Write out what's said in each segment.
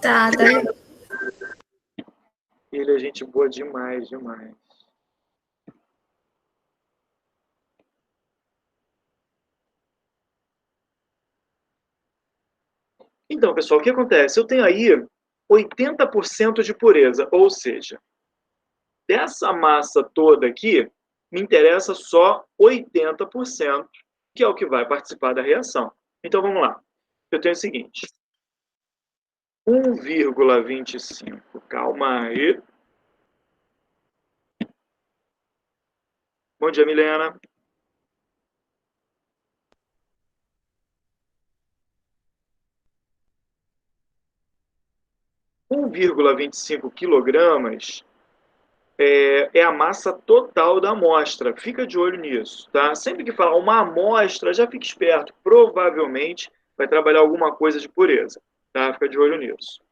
Tá legal. Ele é gente boa demais, demais. Então, pessoal, o que acontece? Eu tenho aí 80% de pureza, ou seja, dessa massa toda aqui, me interessa só 80%, que é o que vai participar da reação. Então, vamos lá. Eu tenho o seguinte. 1,25. Calma aí. Bom dia, Milena. – 1,25 quilogramas é a massa total da amostra. Fica de olho nisso, tá? Sempre que falar uma amostra, já fique esperto. Provavelmente vai trabalhar alguma coisa de pureza, tá? Fica de olho nisso.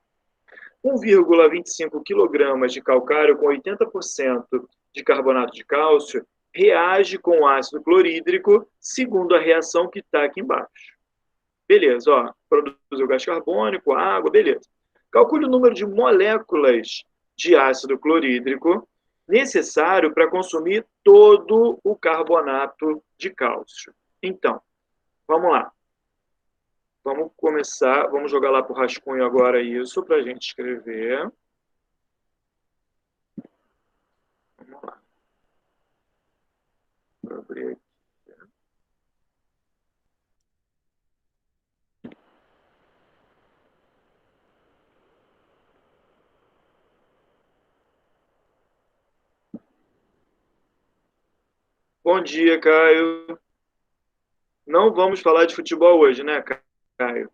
1,25 quilogramas de calcário com 80% de carbonato de cálcio reage com o ácido clorídrico, segundo a reação que está aqui embaixo. Beleza, ó, produziu gás carbônico, água, beleza. Calcule o número de moléculas de ácido clorídrico necessário para consumir todo o carbonato de cálcio. Então, vamos lá. Vamos começar, vamos jogar lá para o rascunho agora isso, para a gente escrever. Vamos lá. Vou abrir aqui. Bom dia, Caio. Não vamos falar de futebol hoje, né, Caio?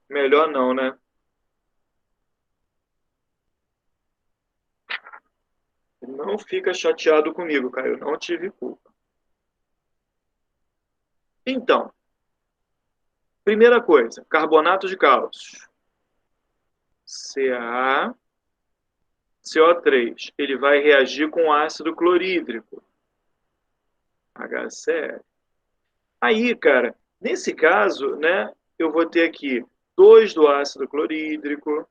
Melhor não, né? Não fica chateado comigo, Caio. Não tive culpa. Então, primeira coisa, carbonato de cálcio. Ca, CO3. Ele vai reagir com ácido clorídrico. HCl. Aí, cara, nesse caso, né, eu vou ter aqui 2 do ácido clorídrico.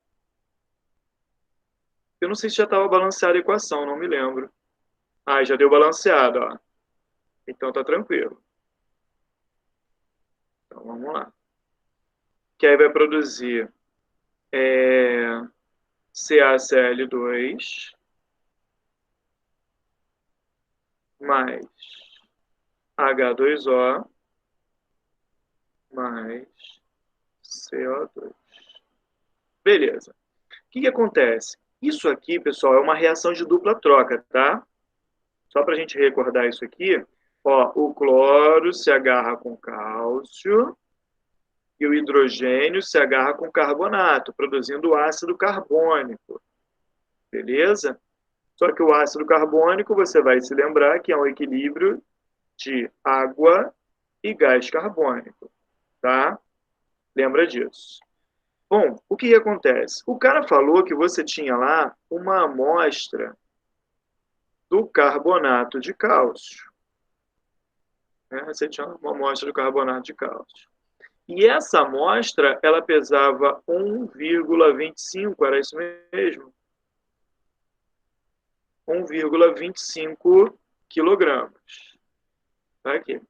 Eu não sei se já estava balanceada a equação, não me lembro. Ah, já deu balanceado, ó. Então tá tranquilo. Então vamos lá. Que aí vai produzir CaCl2 mais H2O mais CO2. Beleza. O que acontece? Isso aqui, pessoal, é uma reação de dupla troca, tá? Só para a gente recordar isso aqui, ó, o cloro se agarra com cálcio e o hidrogênio se agarra com carbonato, produzindo ácido carbônico. Beleza? Só que o ácido carbônico, você vai se lembrar que é um equilíbrio de água e gás carbônico, tá? Lembra disso. Bom, o que acontece? O cara falou que você tinha lá uma amostra do carbonato de cálcio. Né? Você tinha uma amostra do carbonato de cálcio. E essa amostra, ela pesava 1,25, era isso mesmo? 1,25 quilogramas. Tá aqui.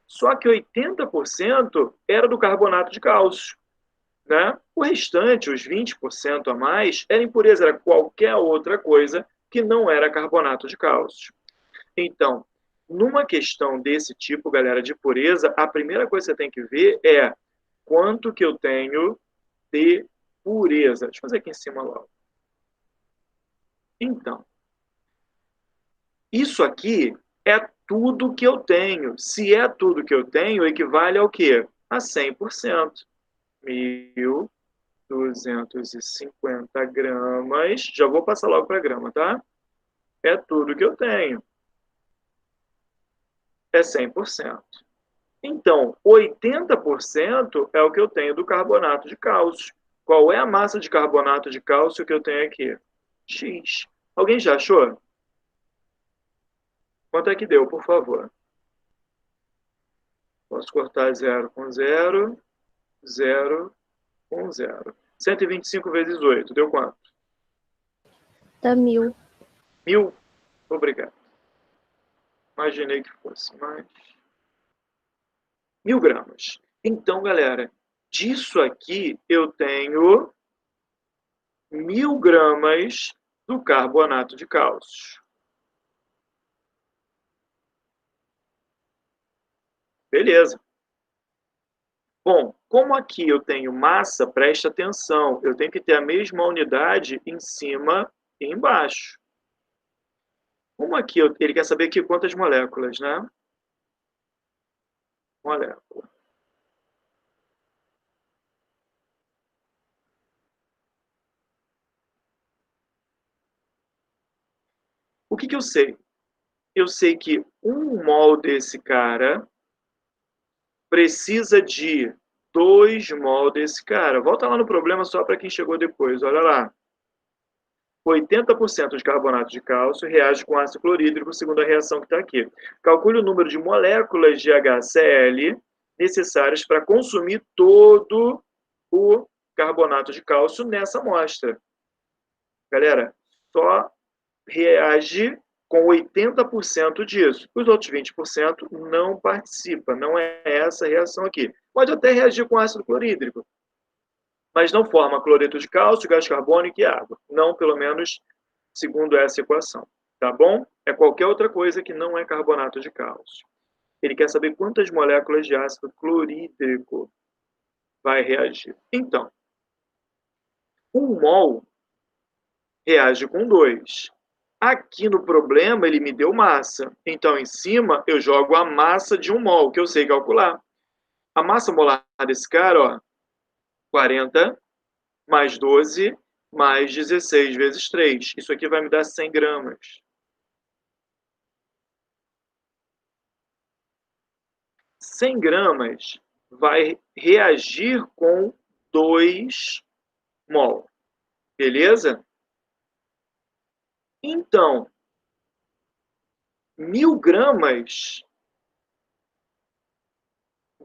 Só que 80% era do carbonato de cálcio. Né? O restante, os 20% a mais, era impureza, era qualquer outra coisa que não era carbonato de cálcio. Então, numa questão desse tipo, galera, de pureza, a primeira coisa que você tem que ver é quanto que eu tenho de pureza. Deixa eu fazer aqui em cima logo. Então, isso aqui é tudo que eu tenho. Se é tudo que eu tenho, equivale ao quê? A 100%. 1.250 gramas. Já vou passar logo para grama, tá? É tudo que eu tenho. É 100%. Então, 80% é o que eu tenho do carbonato de cálcio. Qual é a massa de carbonato de cálcio que eu tenho aqui? X. Alguém já achou? Quanto é que deu, por favor? Posso cortar 0 com 0, 0 com 0. 125 vezes 8, deu quanto? Dá 1000. 1000? Obrigado. Imaginei que fosse mais. 1000 gramas. Então, galera, disso aqui eu tenho 1000 gramas do carbonato de cálcio. Beleza. Bom, como aqui eu tenho massa, preste atenção, eu tenho que ter a mesma unidade em cima e embaixo. Como aqui ele quer saber aqui quantas moléculas, né? Molécula. O que eu sei? Eu sei que 1 mol desse cara precisa de 2 mol desse cara. Volta lá no problema só para quem chegou depois. Olha lá. 80% de carbonato de cálcio reage com ácido clorídrico, segundo a reação que está aqui. Calcule o número de moléculas de HCl necessárias para consumir todo o carbonato de cálcio nessa amostra. Galera, só reage com 80% disso. Os outros 20% não participa, não é essa a reação aqui. Pode até reagir com ácido clorídrico, mas não forma cloreto de cálcio, gás carbônico e água. Não, pelo menos, segundo essa equação. Tá bom? É qualquer outra coisa que não é carbonato de cálcio. Ele quer saber quantas moléculas de ácido clorídrico vai reagir. Então, 1 mol reage com 2. Aqui no problema, ele me deu massa. Então, em cima, eu jogo a massa de 1 mol, que eu sei calcular. A massa molar desse cara, ó, 40 mais 12 mais 16 vezes 3. Isso aqui vai me dar 100 gramas. 100 gramas vai reagir com 2 mol. Beleza? Então, 1000 gramas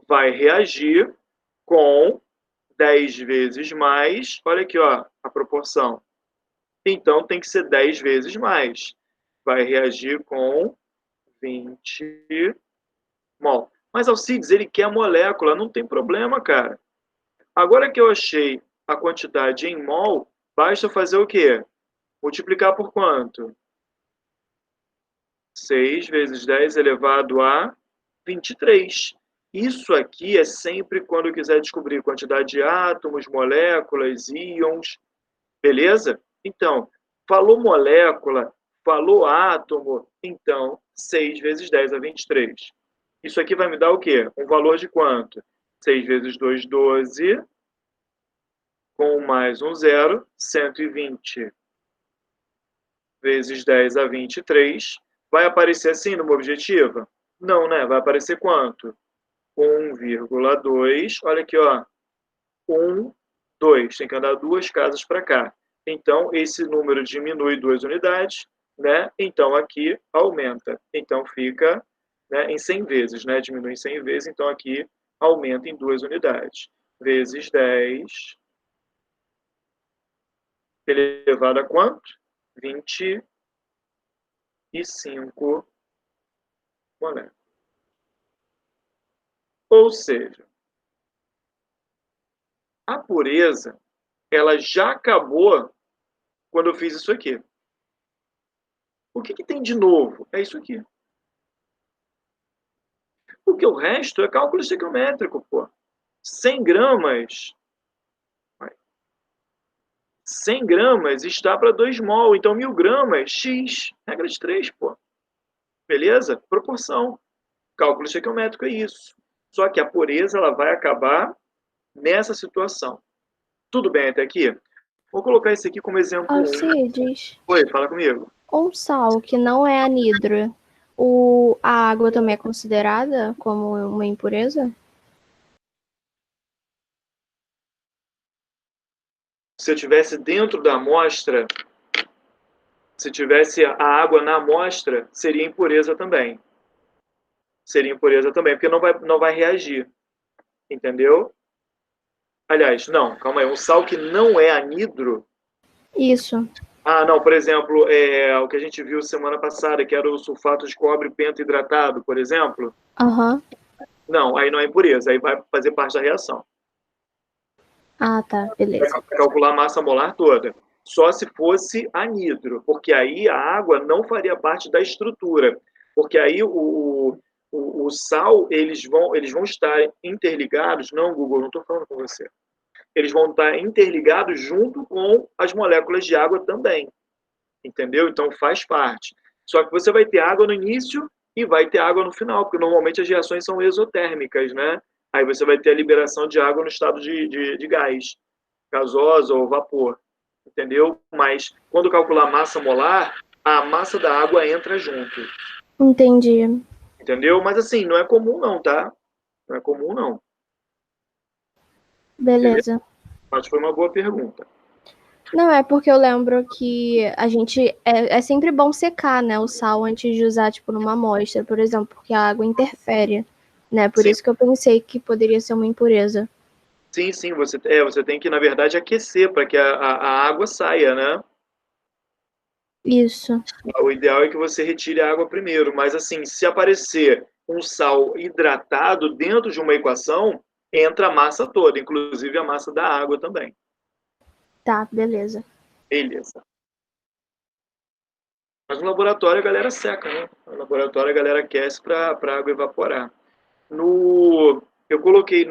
vai reagir com 10 vezes mais. Olha aqui, ó, a proporção. Então, tem que ser 10 vezes mais. Vai reagir com 20 mol. Mas Alcides, ele quer a molécula. Não tem problema, cara. Agora que eu achei a quantidade em mol, basta fazer o quê? Multiplicar por quanto? 6 vezes 10 elevado a 23. Isso aqui é sempre quando eu quiser descobrir quantidade de átomos, moléculas, íons. Beleza? Então, falou molécula, falou átomo, então 6 vezes 10 a 23. Isso aqui vai me dar o quê? Um valor de quanto? 6 vezes 2, 12. Com mais um zero, 120 vezes 10 a 23. Vai aparecer assim numa objetiva? Não, né? Vai aparecer quanto? 1,2. Olha aqui, ó. 1, 2. Tem que andar 2 casas para cá. Então, esse número diminui 2 unidades, né? Então, aqui aumenta. Então, fica, né, em 100 vezes, né? Diminui em 100 vezes, então aqui aumenta em 2 unidades. Vezes 10 elevado a quanto? 25 moléculas. Ou seja, a pureza, ela já acabou quando eu fiz isso aqui. O que tem de novo? É isso aqui. Porque o resto é cálculo estequiométrico, pô. 100 gramas... 100 gramas está para 2 mol, então 1000 gramas, X. Regra de 3, pô. Beleza? Proporção. Cálculo estequiométrico é isso. Só que a pureza ela vai acabar nessa situação. Tudo bem até aqui? Vou colocar esse aqui como exemplo 1. Alcides, Oi, fala comigo. um sal que não é anidro, a água também é considerada como uma impureza? Se eu tivesse dentro da amostra, se tivesse a água na amostra, seria impureza também. seria impureza também, porque não vai reagir, entendeu? Aliás, não, calma aí, um sal que não é anidro. Isso. Ah, não, por exemplo, o que a gente viu semana passada, que era o sulfato de cobre pentaidratado, por exemplo. Aham. Não, aí não é impureza, aí vai fazer parte da reação. Ah, tá, Vai beleza. calcular a massa molar toda. Só se fosse anidro, porque aí a água não faria parte da estrutura. Porque aí o sal, eles vão estar interligados. Não, Google, não estou falando com você. Eles vão estar interligados junto com as moléculas de água também. Entendeu? Então faz parte. Só que você vai ter água no início e vai ter água no final, porque normalmente as reações são exotérmicas, né? Aí você vai ter a liberação de água no estado de gás, gasosa ou vapor, entendeu? Mas quando calcular massa molar, a massa da água entra junto, Entendi. entendeu? Mas assim, não é comum não, tá? Não é comum não, beleza? Beleza. Mas foi uma boa pergunta. Não, é porque eu lembro que a gente. É sempre bom secar, né, o sal antes de usar, tipo, numa amostra, por exemplo, porque a água interfere, né? Por Sim, isso que eu pensei que poderia ser uma impureza. sim, você tem que, na verdade, aquecer para que a água saia, né? Isso. O ideal é que você retire a água primeiro, mas assim, se aparecer um sal hidratado dentro de uma equação, entra a massa toda, inclusive a massa da água também. Tá, beleza. Beleza. Mas no laboratório a galera seca, né? No laboratório a galera aquece para a água evaporar. Eu coloquei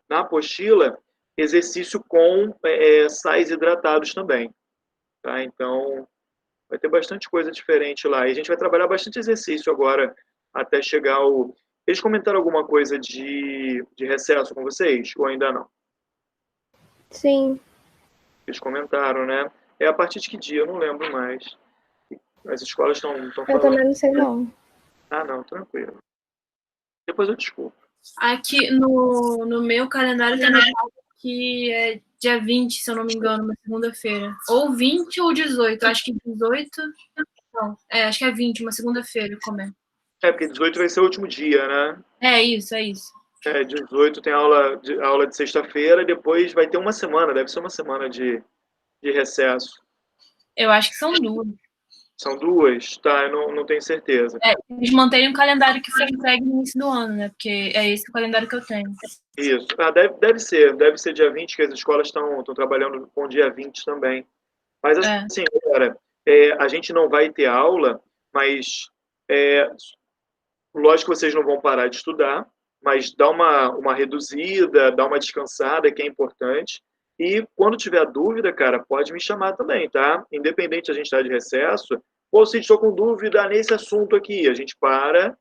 na apostila exercício com sais hidratados também. Tá? Então, vai ter bastante coisa diferente lá. E a gente vai trabalhar bastante exercício agora até chegar ao. Eles comentaram alguma coisa de recesso com vocês? Ou ainda não? Sim, Eles comentaram, né? É a partir de que dia? Eu não lembro mais. As escolas estão eu falando. também não sei não. Ah, não, tranquilo. Depois eu desculpo. Aqui no meu calendário tá marcado que é dia 20, se eu não me engano, uma segunda-feira. Ou 20 ou 18. Acho que 18. Não, acho que é 20, uma segunda-feira, como é. É, porque 18 vai ser o último dia, né? É isso, é isso. 18 tem aula de sexta-feira, depois vai ter uma semana, deve ser uma semana de recesso. Eu acho que são duas. São duas? Tá, eu não tenho certeza. Eles mantêm o calendário que foi entregue no início do ano, né? Porque é esse o calendário que eu tenho. Isso. Ah, deve ser dia 20, que as escolas estão trabalhando com dia 20 também. Mas assim, galera, a gente não vai ter aula, mas é, lógico que vocês não vão parar de estudar, mas dá uma reduzida, dá uma descansada, que é importante. E quando tiver dúvida, cara, pode me chamar também, tá? Independente a gente estar de recesso, ou se estou com dúvida nesse assunto aqui, a gente para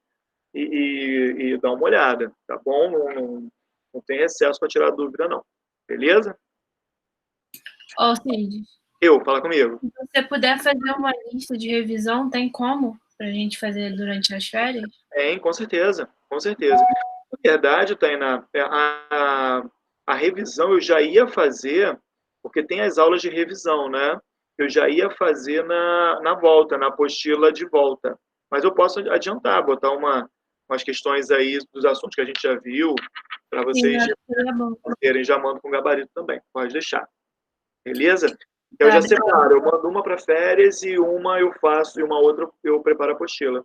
e dá uma olhada, tá bom? Não tem recesso para tirar dúvida, não. Beleza? Ó, Cid, Fala comigo. se você puder fazer uma lista de revisão, tem como pra gente fazer durante as férias? Tem, com certeza, com certeza. Na verdade, Tainá, a revisão eu já ia fazer, porque tem as aulas de revisão, né? Eu já ia fazer na volta, na apostila de volta. Mas eu posso adiantar, botar umas questões aí dos assuntos que a gente já viu, para Sim, vocês seria bom. terem, já mando com gabarito também. Pode deixar. Beleza? Eu Tá, já separo, eu mando uma para férias e uma eu faço, e uma outra eu preparo a apostila.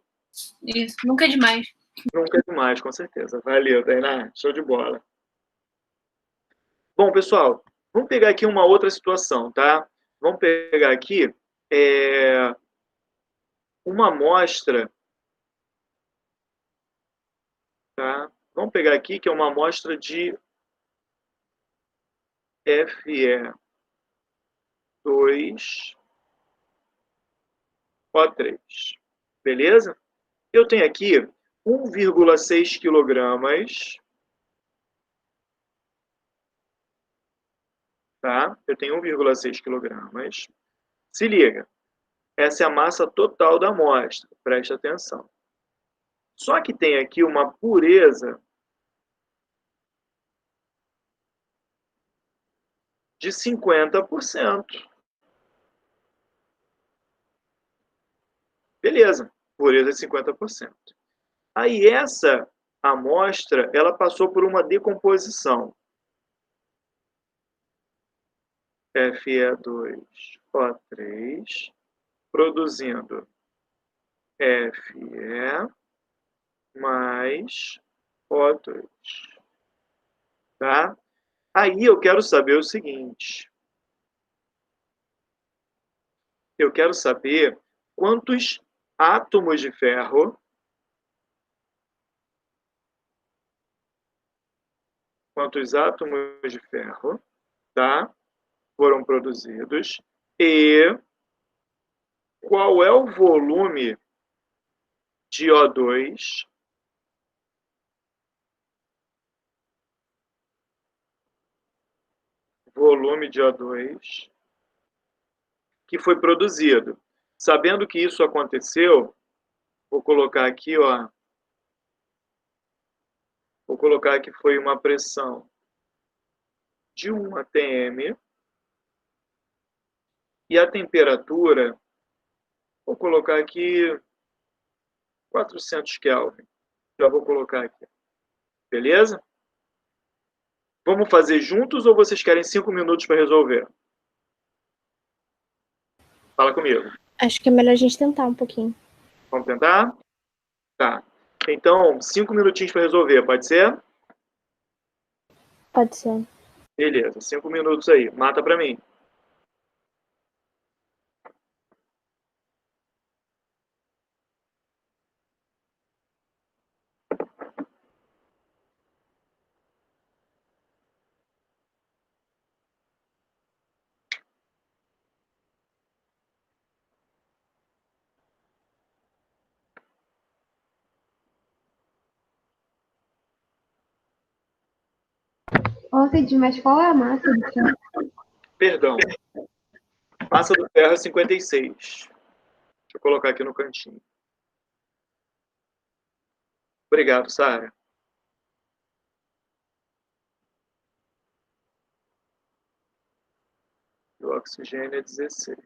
isso. Nunca é demais. Nunca é demais, com certeza. Valeu, Tainá. Show de bola. Bom, pessoal, vamos pegar aqui uma outra situação, tá? Vamos pegar aqui uma amostra, tá? Vamos pegar aqui que é uma amostra de Fe2O3. Beleza? Eu tenho aqui 1,6 quilogramas, tá? Eu tenho 1,6 quilogramas. Se liga, essa é a massa total da amostra, preste atenção. Só que tem aqui uma pureza de 50%. Beleza, pureza de 50%. Aí essa amostra, ela passou por uma decomposição. Fe2O3, produzindo Fe mais O2. Tá? Aí eu quero saber o seguinte. Eu quero saber quantos átomos de ferro tá, foram produzidos e qual é o volume de O2 que foi produzido. Sabendo que isso aconteceu, vou colocar aqui, ó, vou colocar que foi uma pressão de 1 atm e a temperatura, vou colocar aqui 400 Kelvin. Já vou colocar aqui. Beleza? Vamos fazer juntos ou vocês querem 5 minutos para resolver? Fala comigo. Acho que é melhor a gente tentar um pouquinho. Vamos tentar? Tá. Então, 5 minutinhos para resolver, pode ser? Pode ser. Beleza, 5 minutos aí. Mata para mim. Ô, Cid, mas qual é a massa do ferro? Perdão. Massa do ferro é 56. Deixa eu colocar aqui no cantinho. Obrigado, Sara. O oxigênio é 16.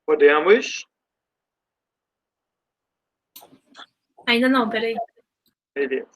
Podemos? Ainda não, peraí. Beleza.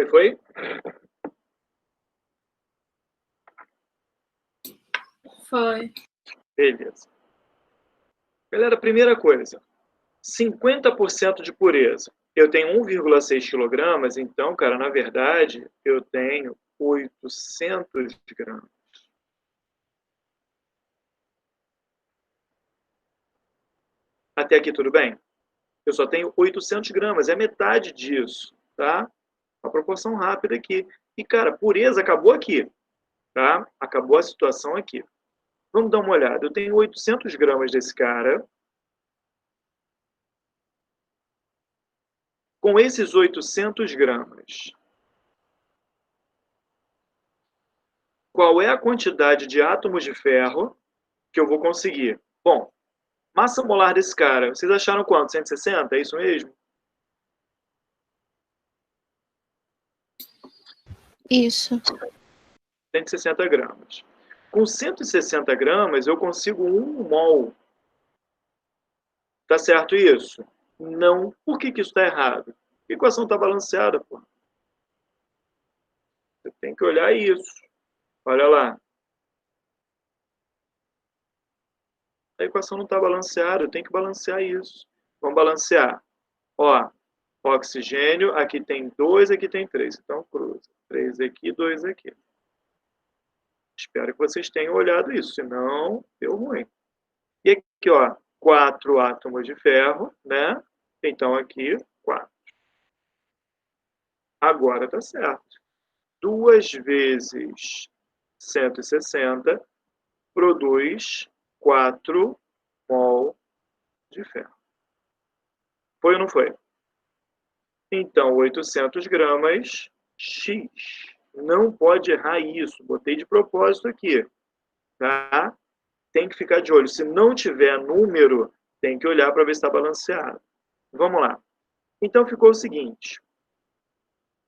Foi? Foi. Beleza. Galera, primeira coisa. 50% de pureza. Eu tenho 1,6 quilogramas, então, cara, na verdade, eu tenho 800 gramas. Até aqui tudo bem? Eu só tenho 800 gramas, é metade disso, tá? Uma proporção rápida aqui. E, cara, pureza acabou aqui, tá? Acabou a situação aqui. Vamos dar uma olhada. Eu tenho 800 gramas desse cara. Com esses 800 gramas, qual é a quantidade de átomos de ferro que eu vou conseguir? Bom, massa molar desse cara, vocês acharam quanto? 160? É isso mesmo? Isso. 160 gramas. Com 160 gramas, eu consigo 1 mol. Tá certo isso? Não. Por que isso está errado? A equação está balanceada, pô. Você tem que olhar isso. Olha lá. A equação não está balanceada, eu tenho que balancear isso. Vamos balancear. Ó, oxigênio, aqui tem 2, aqui tem 3. Então, cruza. 3 aqui, 2 aqui. Espero que vocês tenham olhado isso, senão deu ruim. E aqui, ó, 4 átomos de ferro, né? Então, aqui, 4. Agora tá certo. 2 vezes 160 produz 4 mol de ferro. Foi ou não foi? Então, 800 gramas X. Não pode errar isso. Botei de propósito aqui. Tá? Tem que ficar de olho. Se não tiver número, tem que olhar para ver se está balanceado. Vamos lá. Então, ficou o seguinte.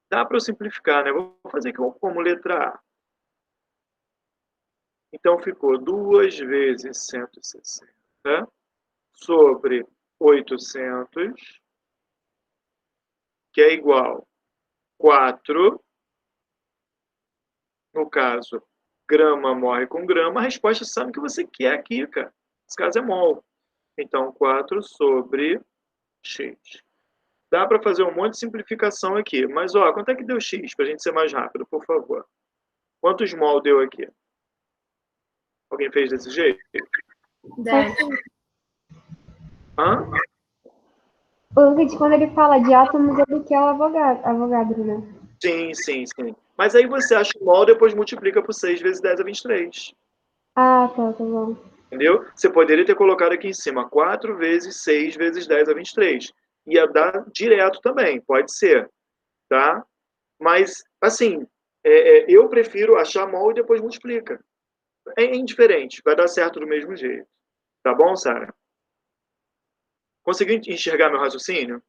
Dá para eu simplificar, né? Vou fazer aqui como letra A. Então, ficou 2 vezes 160 sobre 800, que é igual 4. No caso, grama morre com grama. A resposta sabe o que você quer aqui, cara. Nesse caso é mol. Então, 4 sobre x. Dá para fazer um monte de simplificação aqui. Mas, ó, quanto é que deu x? Para a gente ser mais rápido, por favor. Quantos mol deu aqui? Alguém fez desse jeito? 10. Hã? O Lucas, quando ele fala de átomos, ele quer o Avogadro, né? Sim, sim, sim. Mas aí você acha o mol, depois multiplica por 6 vezes 10 a 23. Ah, tá bom. Entendeu? Você poderia ter colocado aqui em cima 4 vezes 6 vezes 10 a 23. Ia dar direto também, pode ser. Tá? Mas, assim, eu prefiro achar mol e depois multiplica. É indiferente, vai dar certo do mesmo jeito. Tá bom, Sara? Conseguiu enxergar meu raciocínio?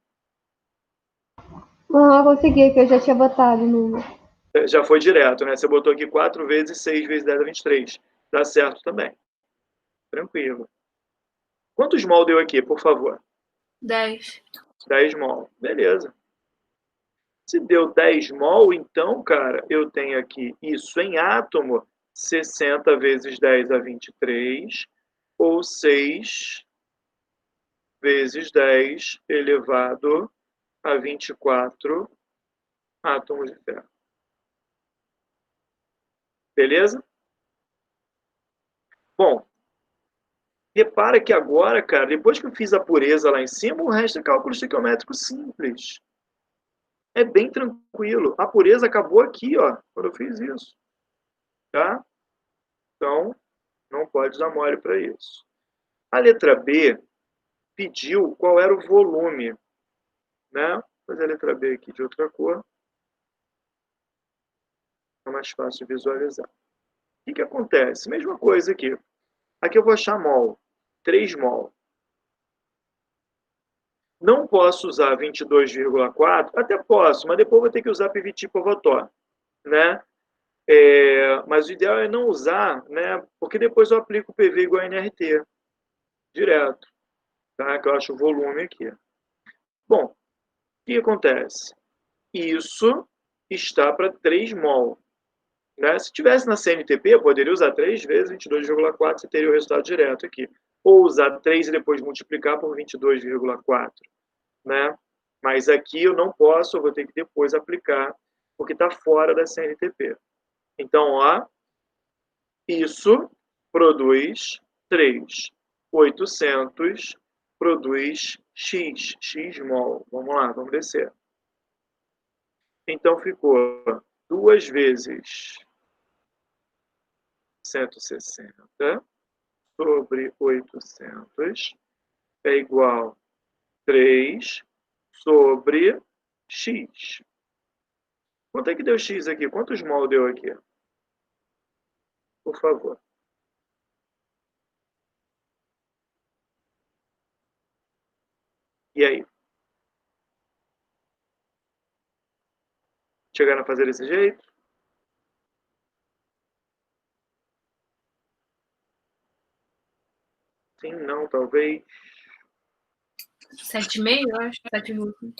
Não, consegui, que eu já tinha botado no. Já foi direto, né? Você botou aqui 4 vezes 6 vezes 10 a 23. Dá certo também. Tranquilo. Quantos mol deu aqui, por favor? 10. 10 mol. Beleza. Se deu 10 mol, então, cara, eu tenho aqui isso em átomo, 60 vezes 10 a 23, ou 6 vezes 10 elevado a 24 átomos de ferro. Beleza? Bom, repara que agora, cara, depois que eu fiz a pureza lá em cima, o resto é cálculo estequiométrico simples. É bem tranquilo. A pureza acabou aqui, ó, quando eu fiz isso. Tá? Então, não pode dar mole para isso. A letra B pediu qual era o volume. Né? Vou fazer a letra B aqui de outra cor. É mais fácil de visualizar. O que acontece? Mesma coisa aqui. Aqui eu vou achar mol. 3 mol. Não posso usar 22,4? Até posso, mas depois vou ter que usar PVT Povotor. Né? Mas o ideal é não usar, né? Porque depois eu aplico o PV igual a NRT. Direto. Tá? Que eu acho o volume aqui. Bom, o que acontece? Isso está para 3 mol. Né? Se tivesse na CNTP, eu poderia usar 3 vezes 22,4, você teria o resultado direto aqui. Ou usar 3 e depois multiplicar por 22,4. Né? Mas aqui eu não posso, eu vou ter que depois aplicar, porque está fora da CNTP. Então, ó, isso produz 3. 800 produz X, X mol. Vamos lá, vamos descer. Então, ficou 2 vezes 160 sobre 800 é igual a 3 sobre X. Quanto é que deu X aqui? Quantos mol deu aqui? Por favor. E aí? Chegaram a fazer desse jeito? Sim, não, talvez. 7,5, eu acho. 7,5.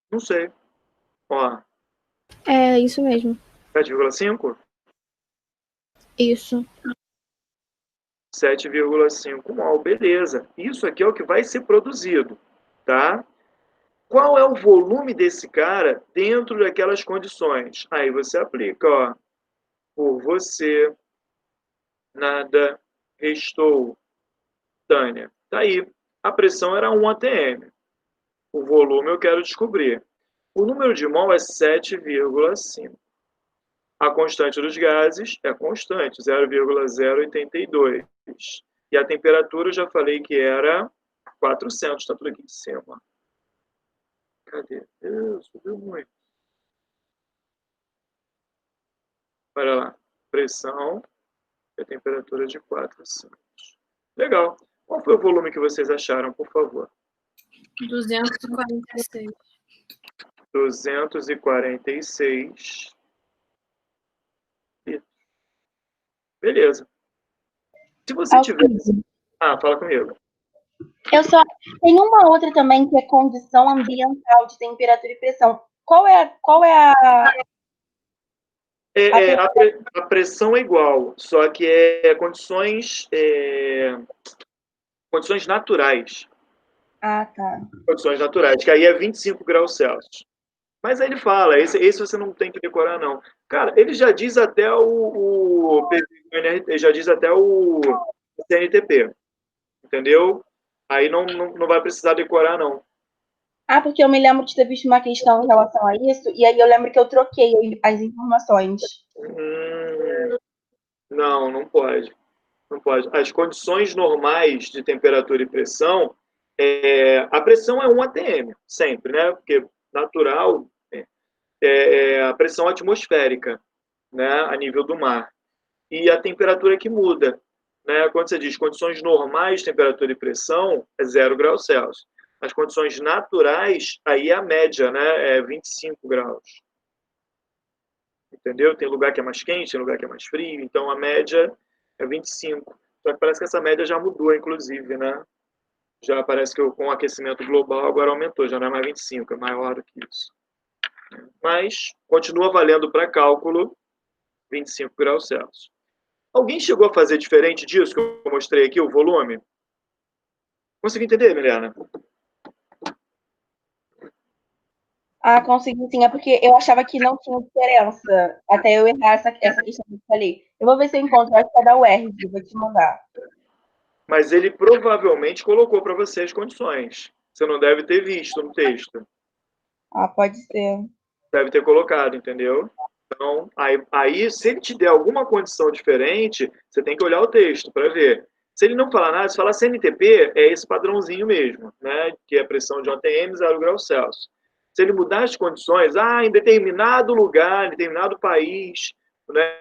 Não sei. Ó, É isso mesmo. 7,5? Isso. 7,5 mol, beleza. Isso aqui é o que vai ser produzido, tá? Qual é o volume desse cara dentro daquelas condições? Aí você aplica, ó. Por você, nada restou, Tânia. Tá aí. A pressão era 1 atm. O volume eu quero descobrir. O número de mol é 7,5. A constante dos gases é constante, 0,082. E a temperatura eu já falei que era 400, está tudo aqui em cima. Cadê? Subiu muito. Olha lá. Pressão e a temperatura de 400. Legal. Qual foi o volume que vocês acharam, por favor? 246. 246. Beleza. Se você tivesse... Ah, fala comigo. Eu só tem uma outra também que é condição ambiental de temperatura e pressão. Qual é a A pressão é igual, só que é condições naturais. Ah, tá. Condições naturais, que aí é 25 graus Celsius. Mas aí ele fala, esse você não tem que decorar, não. Cara, ele já diz até o PV, já diz até o CNTP, entendeu? Aí não vai precisar decorar, não. Ah, porque eu me lembro de ter visto uma questão em relação a isso, e aí eu lembro que eu troquei as informações. Não pode. Não pode. As condições normais de temperatura e pressão, a pressão é 1 atm, sempre, né? Porque natural é a pressão atmosférica, né? A nível do mar. E a temperatura que muda, né? Quando você diz condições normais de temperatura e pressão, é 0 graus Celsius. As condições naturais, aí é a média, né? É 25 graus. Entendeu? Tem lugar que é mais quente, tem lugar que é mais frio, então a média é 25. Só que parece que essa média já mudou, inclusive, né? Já parece que com o aquecimento global agora aumentou, já não é mais 25, é maior do que isso. Mas continua valendo para cálculo 25 graus Celsius. Alguém chegou a fazer diferente disso que eu mostrei aqui, o volume? Conseguiu entender, Milena? Ah, consegui sim. É porque eu achava que não tinha diferença. Até eu errar essa questão que eu falei. Eu vou ver se eu encontro. Acho que é da UERJ. Vou te mandar. Mas ele provavelmente colocou para você as condições. Você não deve ter visto no texto. Ah, pode ser. Deve ter colocado, entendeu? Então, aí, se ele te der alguma condição diferente, você tem que olhar o texto para ver. Se ele não falar nada, se falar CNTP, é esse padrãozinho mesmo, né? Que é a pressão de 1 atm, 0 graus Celsius. Se ele mudar as condições, em determinado lugar, em determinado país, né?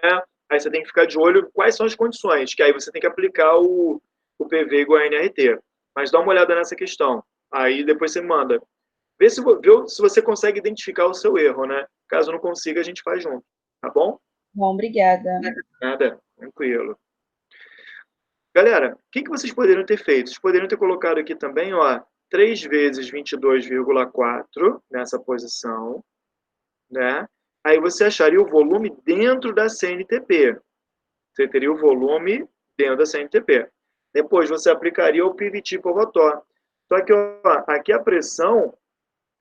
Aí você tem que ficar de olho quais são as condições, que aí você tem que aplicar o PV igual a NRT. Mas dá uma olhada nessa questão. Aí depois você manda. Vê se você consegue identificar o seu erro, né? Caso não consiga, a gente faz junto. Tá bom? Bom, obrigada. Nada, tranquilo. Galera, o que vocês poderiam ter feito? Vocês poderiam ter colocado aqui também, ó, 3 vezes 22,4 nessa posição, né? Aí você acharia o volume dentro da CNTP. Você teria o volume dentro da CNTP. Depois você aplicaria o PVT por Votor. Só que ó, aqui a pressão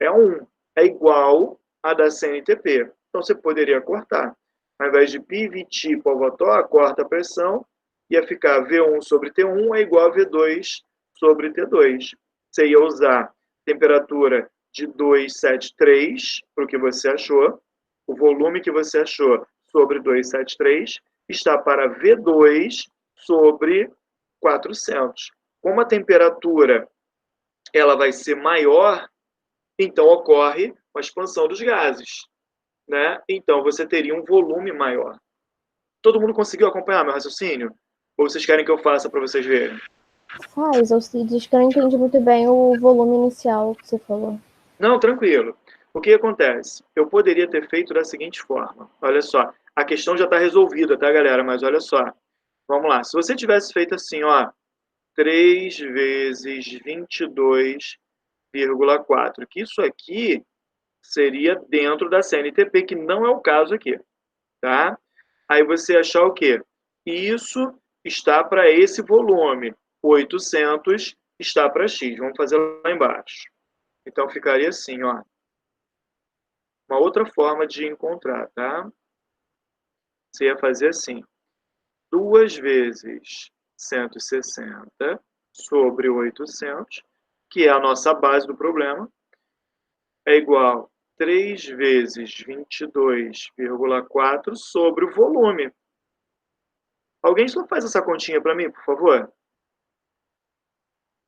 é 1, é igual à da CNTP. Então você poderia cortar. Ao invés de PVT por Votor, corta a pressão, ia ficar V1 sobre T1 é igual a V2 sobre T2. Você ia usar temperatura de 273 para o que você achou, o volume que você achou sobre 273 está para V2 sobre 400. Como a temperatura ela vai ser maior, então ocorre a expansão dos gases, né? Então você teria um volume maior. Todo mundo conseguiu acompanhar meu raciocínio? Ou vocês querem que eu faça para vocês verem? Faz, Alcides, que eu não entendi muito bem o volume inicial que você falou. Não, tranquilo. O que acontece? Eu poderia ter feito da seguinte forma. Olha só, a questão já está resolvida, tá, galera? Mas olha só. Vamos lá. Se você tivesse feito assim, ó, 3 vezes 22,4, que isso aqui seria dentro da CNTP, que não é o caso aqui, tá? Aí você achar o quê? Isso está para esse volume. 800 está para X. Vamos fazer lá embaixo. Então, ficaria assim, ó. Uma outra forma de encontrar, tá? Você ia fazer assim. 2 vezes 160 sobre 800, que é a nossa base do problema, é igual a 3 vezes 22,4 sobre o volume. Alguém só faz essa continha para mim, por favor?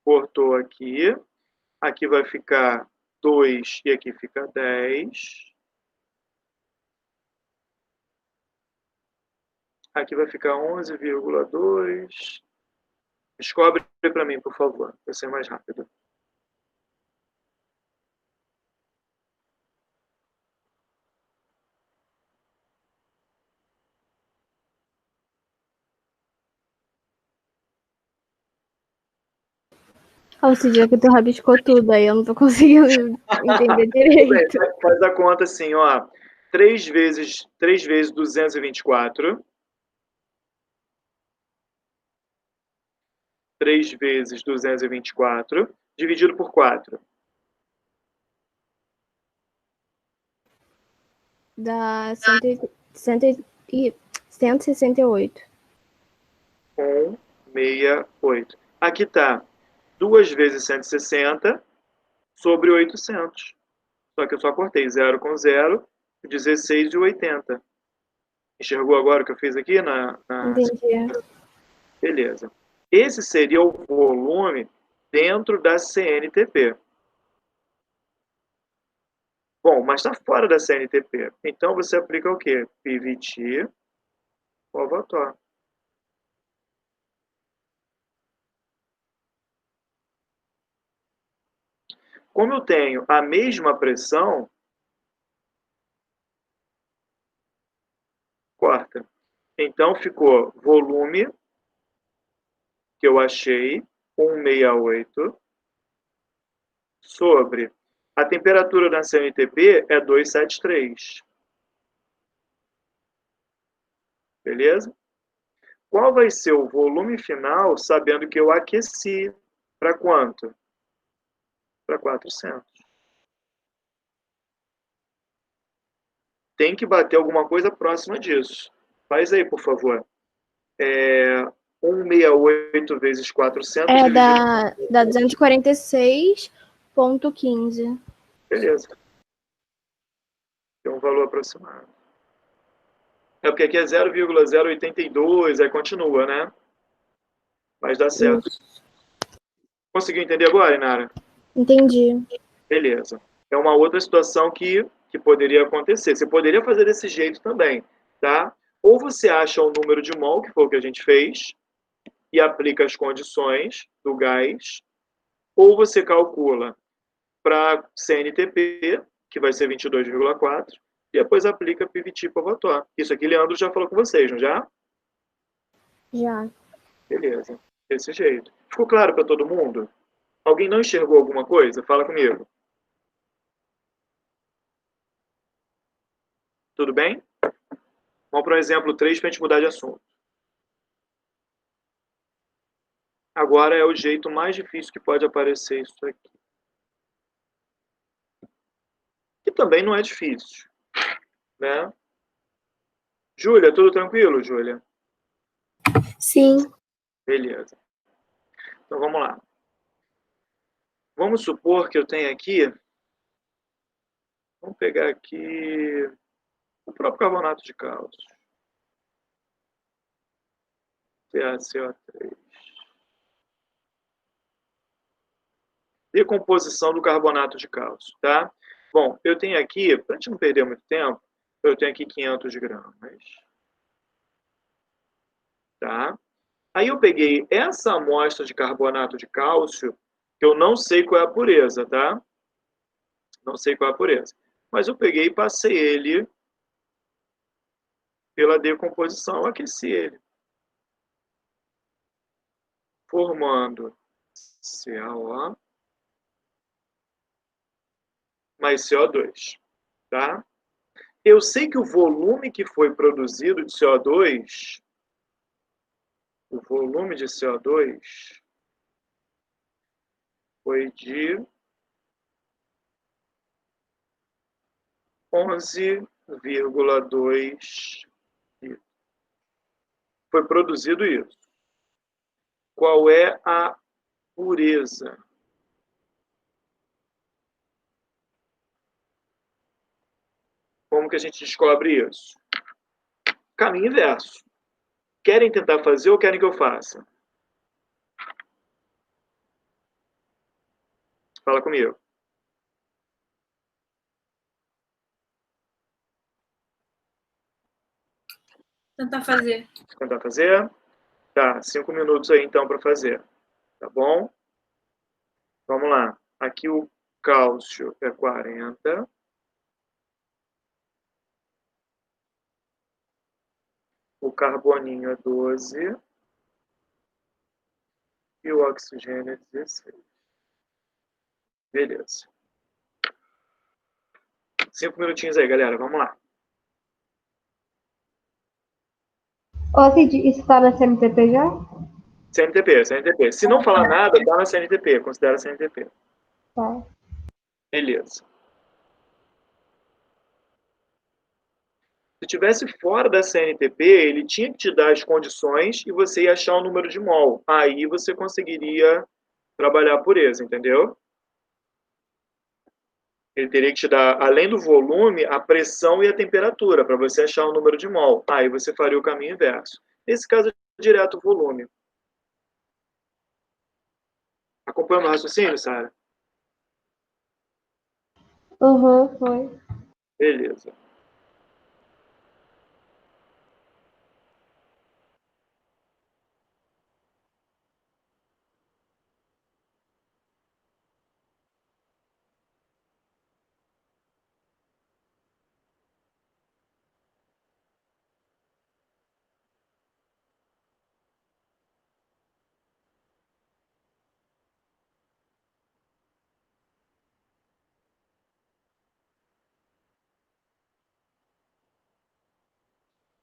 Cortou aqui. Aqui vai ficar 2 e aqui fica 10. Aqui vai ficar 11,2. Descobre para mim, por favor, para ser mais rápido. Alcides, é que tu rabiscou tudo, aí eu não tô conseguindo entender direito. Bem, faz a conta assim, ó. 3 vezes 224. 3 vezes 224, dividido por 4. Dá 168. 168. Aqui está 2 vezes 160 sobre 800. Só que eu só cortei 0 com 0, 16,80. Enxergou agora o que eu fiz aqui? Entendi. Beleza. Esse seria o volume dentro da CNTP. Bom, mas está fora da CNTP. Então, você aplica o quê? PVT por Votor. Como eu tenho a mesma pressão, corta. Então, ficou volume, que eu achei, 168, sobre a temperatura da CNTP é 273. Beleza? Qual vai ser o volume final, sabendo que eu aqueci para quanto? Para 400. Tem que bater alguma coisa próxima disso. Faz aí, por favor. 168 vezes 400 dá 246,15. Beleza. Tem um valor aproximado. É porque aqui é 0,082, aí continua, né? Mas dá certo. Isso. Conseguiu entender agora, Inara? Entendi. Beleza. É uma outra situação que poderia acontecer. Você poderia fazer desse jeito também, tá? Ou você acha o número de mol, que foi o que a gente fez, e aplica as condições do gás, ou você calcula para CNTP, que vai ser 22,4, e depois aplica PVT por Votor. Isso aqui, Leandro já falou com vocês, não já? Já. Beleza. Desse jeito. Ficou claro para todo mundo? Alguém não enxergou alguma coisa? Fala comigo. Tudo bem? Vamos para o exemplo 3 para a gente mudar de assunto. Agora é o jeito mais difícil que pode aparecer isso aqui. Que também não é difícil, né? Júlia, tudo tranquilo, Júlia? Sim. Beleza. Então vamos lá. Vamos supor que eu tenho aqui. Vamos pegar aqui o próprio carbonato de cálcio. CaCO3. Decomposição do carbonato de cálcio, tá? Bom, eu tenho aqui, para a gente não perder muito tempo, eu tenho aqui 500 gramas. Tá? Aí eu peguei essa amostra de carbonato de cálcio, que eu não sei qual é a pureza, tá? Não sei qual é a pureza. Mas eu peguei e passei ele pela decomposição, aqueci ele. Formando CaO mais CO2, tá? Eu sei que o volume que foi produzido de CO2, o volume de CO2 foi de 11,2 litros. Foi produzido isso. Qual é a pureza? Como que a gente descobre isso? Caminho inverso. Querem tentar fazer ou querem que eu faça? Fala comigo. Tentar fazer. Tentar fazer? Tá, 5 minutos aí então para fazer. Tá bom? Vamos lá. Aqui o cálcio é 40. O carboninho é 12. E o oxigênio é 16. Beleza. 5 minutinhos aí, galera. Vamos lá. Ô, Cid, isso tá na CMTP já? CNTP, CNTP. Se não falar nada, tá na CNTP. Considera CNTP. Tá. Beleza. Se tivesse fora da CNTP, ele tinha que te dar as condições e você ia achar o número de mol. Aí você conseguiria trabalhar a pureza, entendeu? Ele teria que te dar, além do volume, a pressão e a temperatura, para você achar o número de mol. Aí você faria o caminho inverso. Nesse caso, é direto o volume. Acompanhando o raciocínio, Sara? Uhum, foi. Beleza.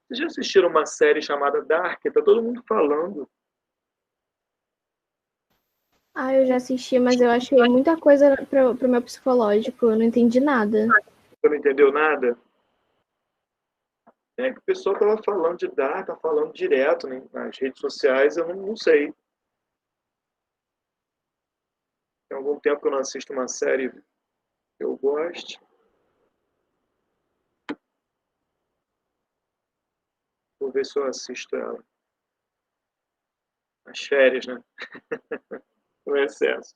Vocês já assistiram uma série chamada Dark? Tá todo mundo falando. Ah, eu já assisti, mas eu achei muita coisa pro meu psicológico. Eu não entendi nada. Você não entendeu nada? É que o pessoal tava falando de Dark, tá falando direto, né, nas redes sociais, eu não sei. Tem algum tempo que eu não assisto uma série que eu gosto. Vou ver se eu assisto ela. Nas férias, né? No excesso.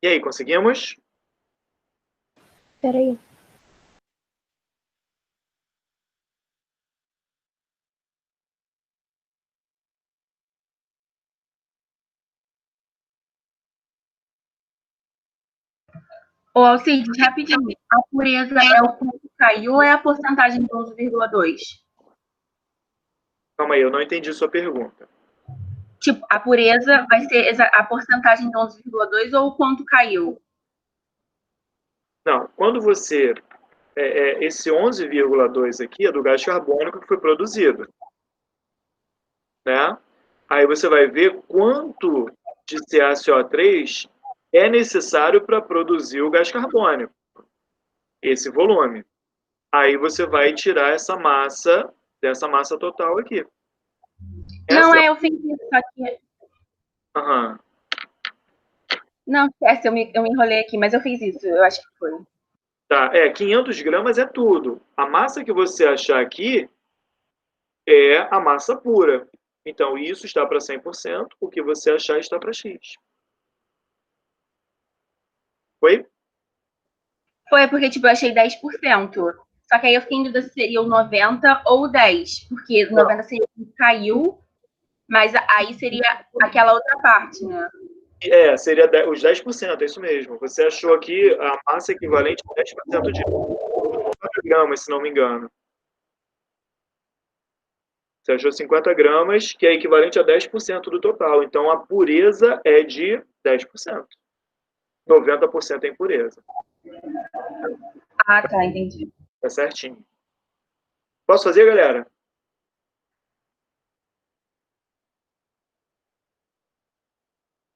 E aí, conseguimos? Peraí. Ô, Alcides, rapidinho. A pureza é o quanto caiu ou é a porcentagem de 11,2? Calma aí, eu não entendi sua pergunta. Tipo, a pureza vai ser a porcentagem de 11,2 ou o quanto caiu? Não, quando você... esse 11,2 aqui é do gás carbônico que foi produzido, né? Aí você vai ver quanto de CaCO3 é necessário para produzir o gás carbônico, esse volume. Aí você vai tirar essa massa dessa massa total aqui. Não, Essa... eu fiz isso, só que... Aham. Não, essa eu me enrolei aqui, mas eu fiz isso, eu acho que foi. Tá, 500 gramas é tudo. A massa que você achar aqui é a massa pura. Então, isso está para 100%, o que você achar está para X. Foi? Foi porque, tipo, eu achei 10%. Só que aí eu fiquei em dúvida se seria o 90 ou o 10. Porque o 90 seria o que caiu, mas aí seria aquela outra parte, né? Seria os 10%, é isso mesmo. Você achou aqui a massa equivalente a 10% de 50 gramas, se não me engano. Você achou 50 gramas, que é equivalente a 10% do total. Então, a pureza é de 10%. 90% é impureza. Ah, tá, entendi. Tá certinho. Posso fazer, galera?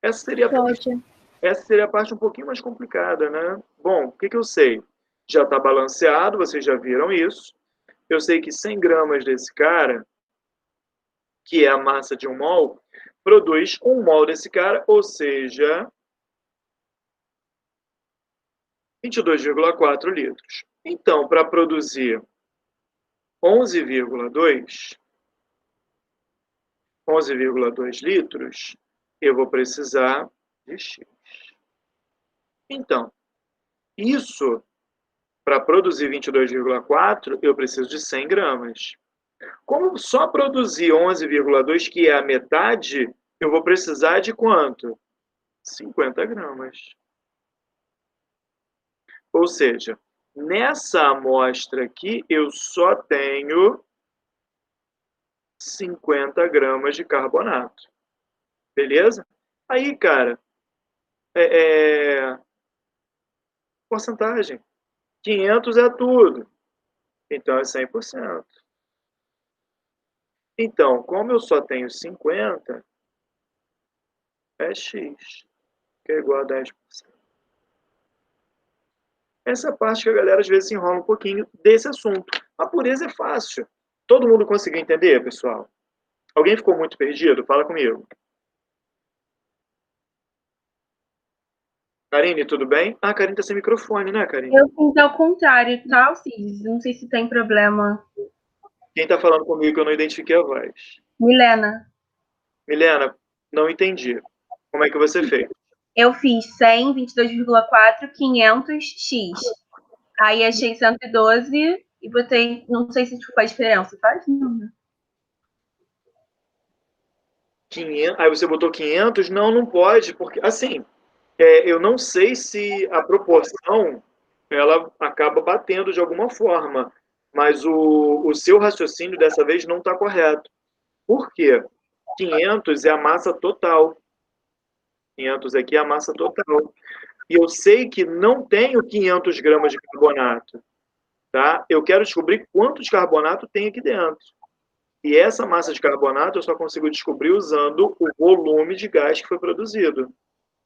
Essa seria, Pode. essa seria a parte um pouquinho mais complicada, né? Bom, o que eu sei? Já está balanceado, vocês já viram isso. Eu sei que 100 gramas desse cara, que é a massa de 1 mol, produz 1 mol desse cara, ou seja, 22,4 litros. Então, para produzir 11,2 litros, eu vou precisar de X. Então, isso, para produzir 22,4, eu preciso de 100 gramas. Como só produzir 11,2, que é a metade, eu vou precisar de quanto? 50 gramas. Ou seja, nessa amostra aqui, eu só tenho 50 gramas de carbonato. Beleza? Aí, cara, porcentagem. 500 é tudo. Então, é 100%. Então, como eu só tenho 50, é X, que é igual a 10%. Essa é a parte que a galera às vezes se enrola um pouquinho desse assunto. A pureza é fácil. Todo mundo conseguiu entender, pessoal? Alguém ficou muito perdido? Fala comigo. Karine, tudo bem? Ah, a Karine tá sem microfone, né, Karine? Eu fiz ao contrário, tá, Alcides? Não sei se tem problema. Quem tá falando comigo que eu não identifiquei a voz? Milena. Milena, não entendi. Como é que você fez? Eu fiz 100, 22,4, 500, X. Aí achei 112 e botei, não sei se faz diferença, faz? Não, né? 500, aí você botou 500? Não, não pode, porque, assim, eu não sei se a proporção ela acaba batendo de alguma forma, mas o seu raciocínio dessa vez não está correto. Por quê? 500 é a massa total. 500 aqui é a massa total. E eu sei que não tenho 500 gramas de carbonato. Tá? Eu quero descobrir quanto de carbonato tem aqui dentro. E essa massa de carbonato eu só consigo descobrir usando o volume de gás que foi produzido.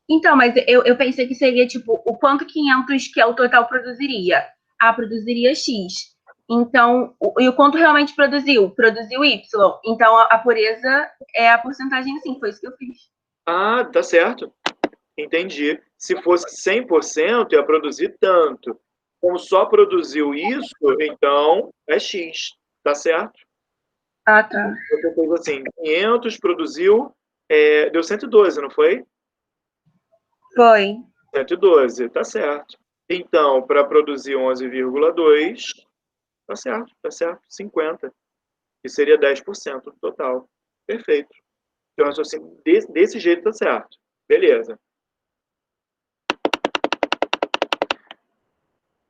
Então, mas eu pensei que seria, tipo, o quanto 500 que é o total produziria? Ah, produziria X. Então, e o quanto realmente produziu? Produziu Y. Então, a pureza é a porcentagem assim, foi isso que eu fiz. Ah, tá certo. Entendi. Se fosse 100%, ia produzir tanto. Como só produziu isso, então é X. Tá certo? Ah, tá. Você fez assim, 500 produziu, deu 112, não foi? Foi. 112, tá certo. Então, para produzir 11,2, tá certo, 50, que seria 10% do total. Perfeito. Então, assim, desse jeito tá certo. Beleza.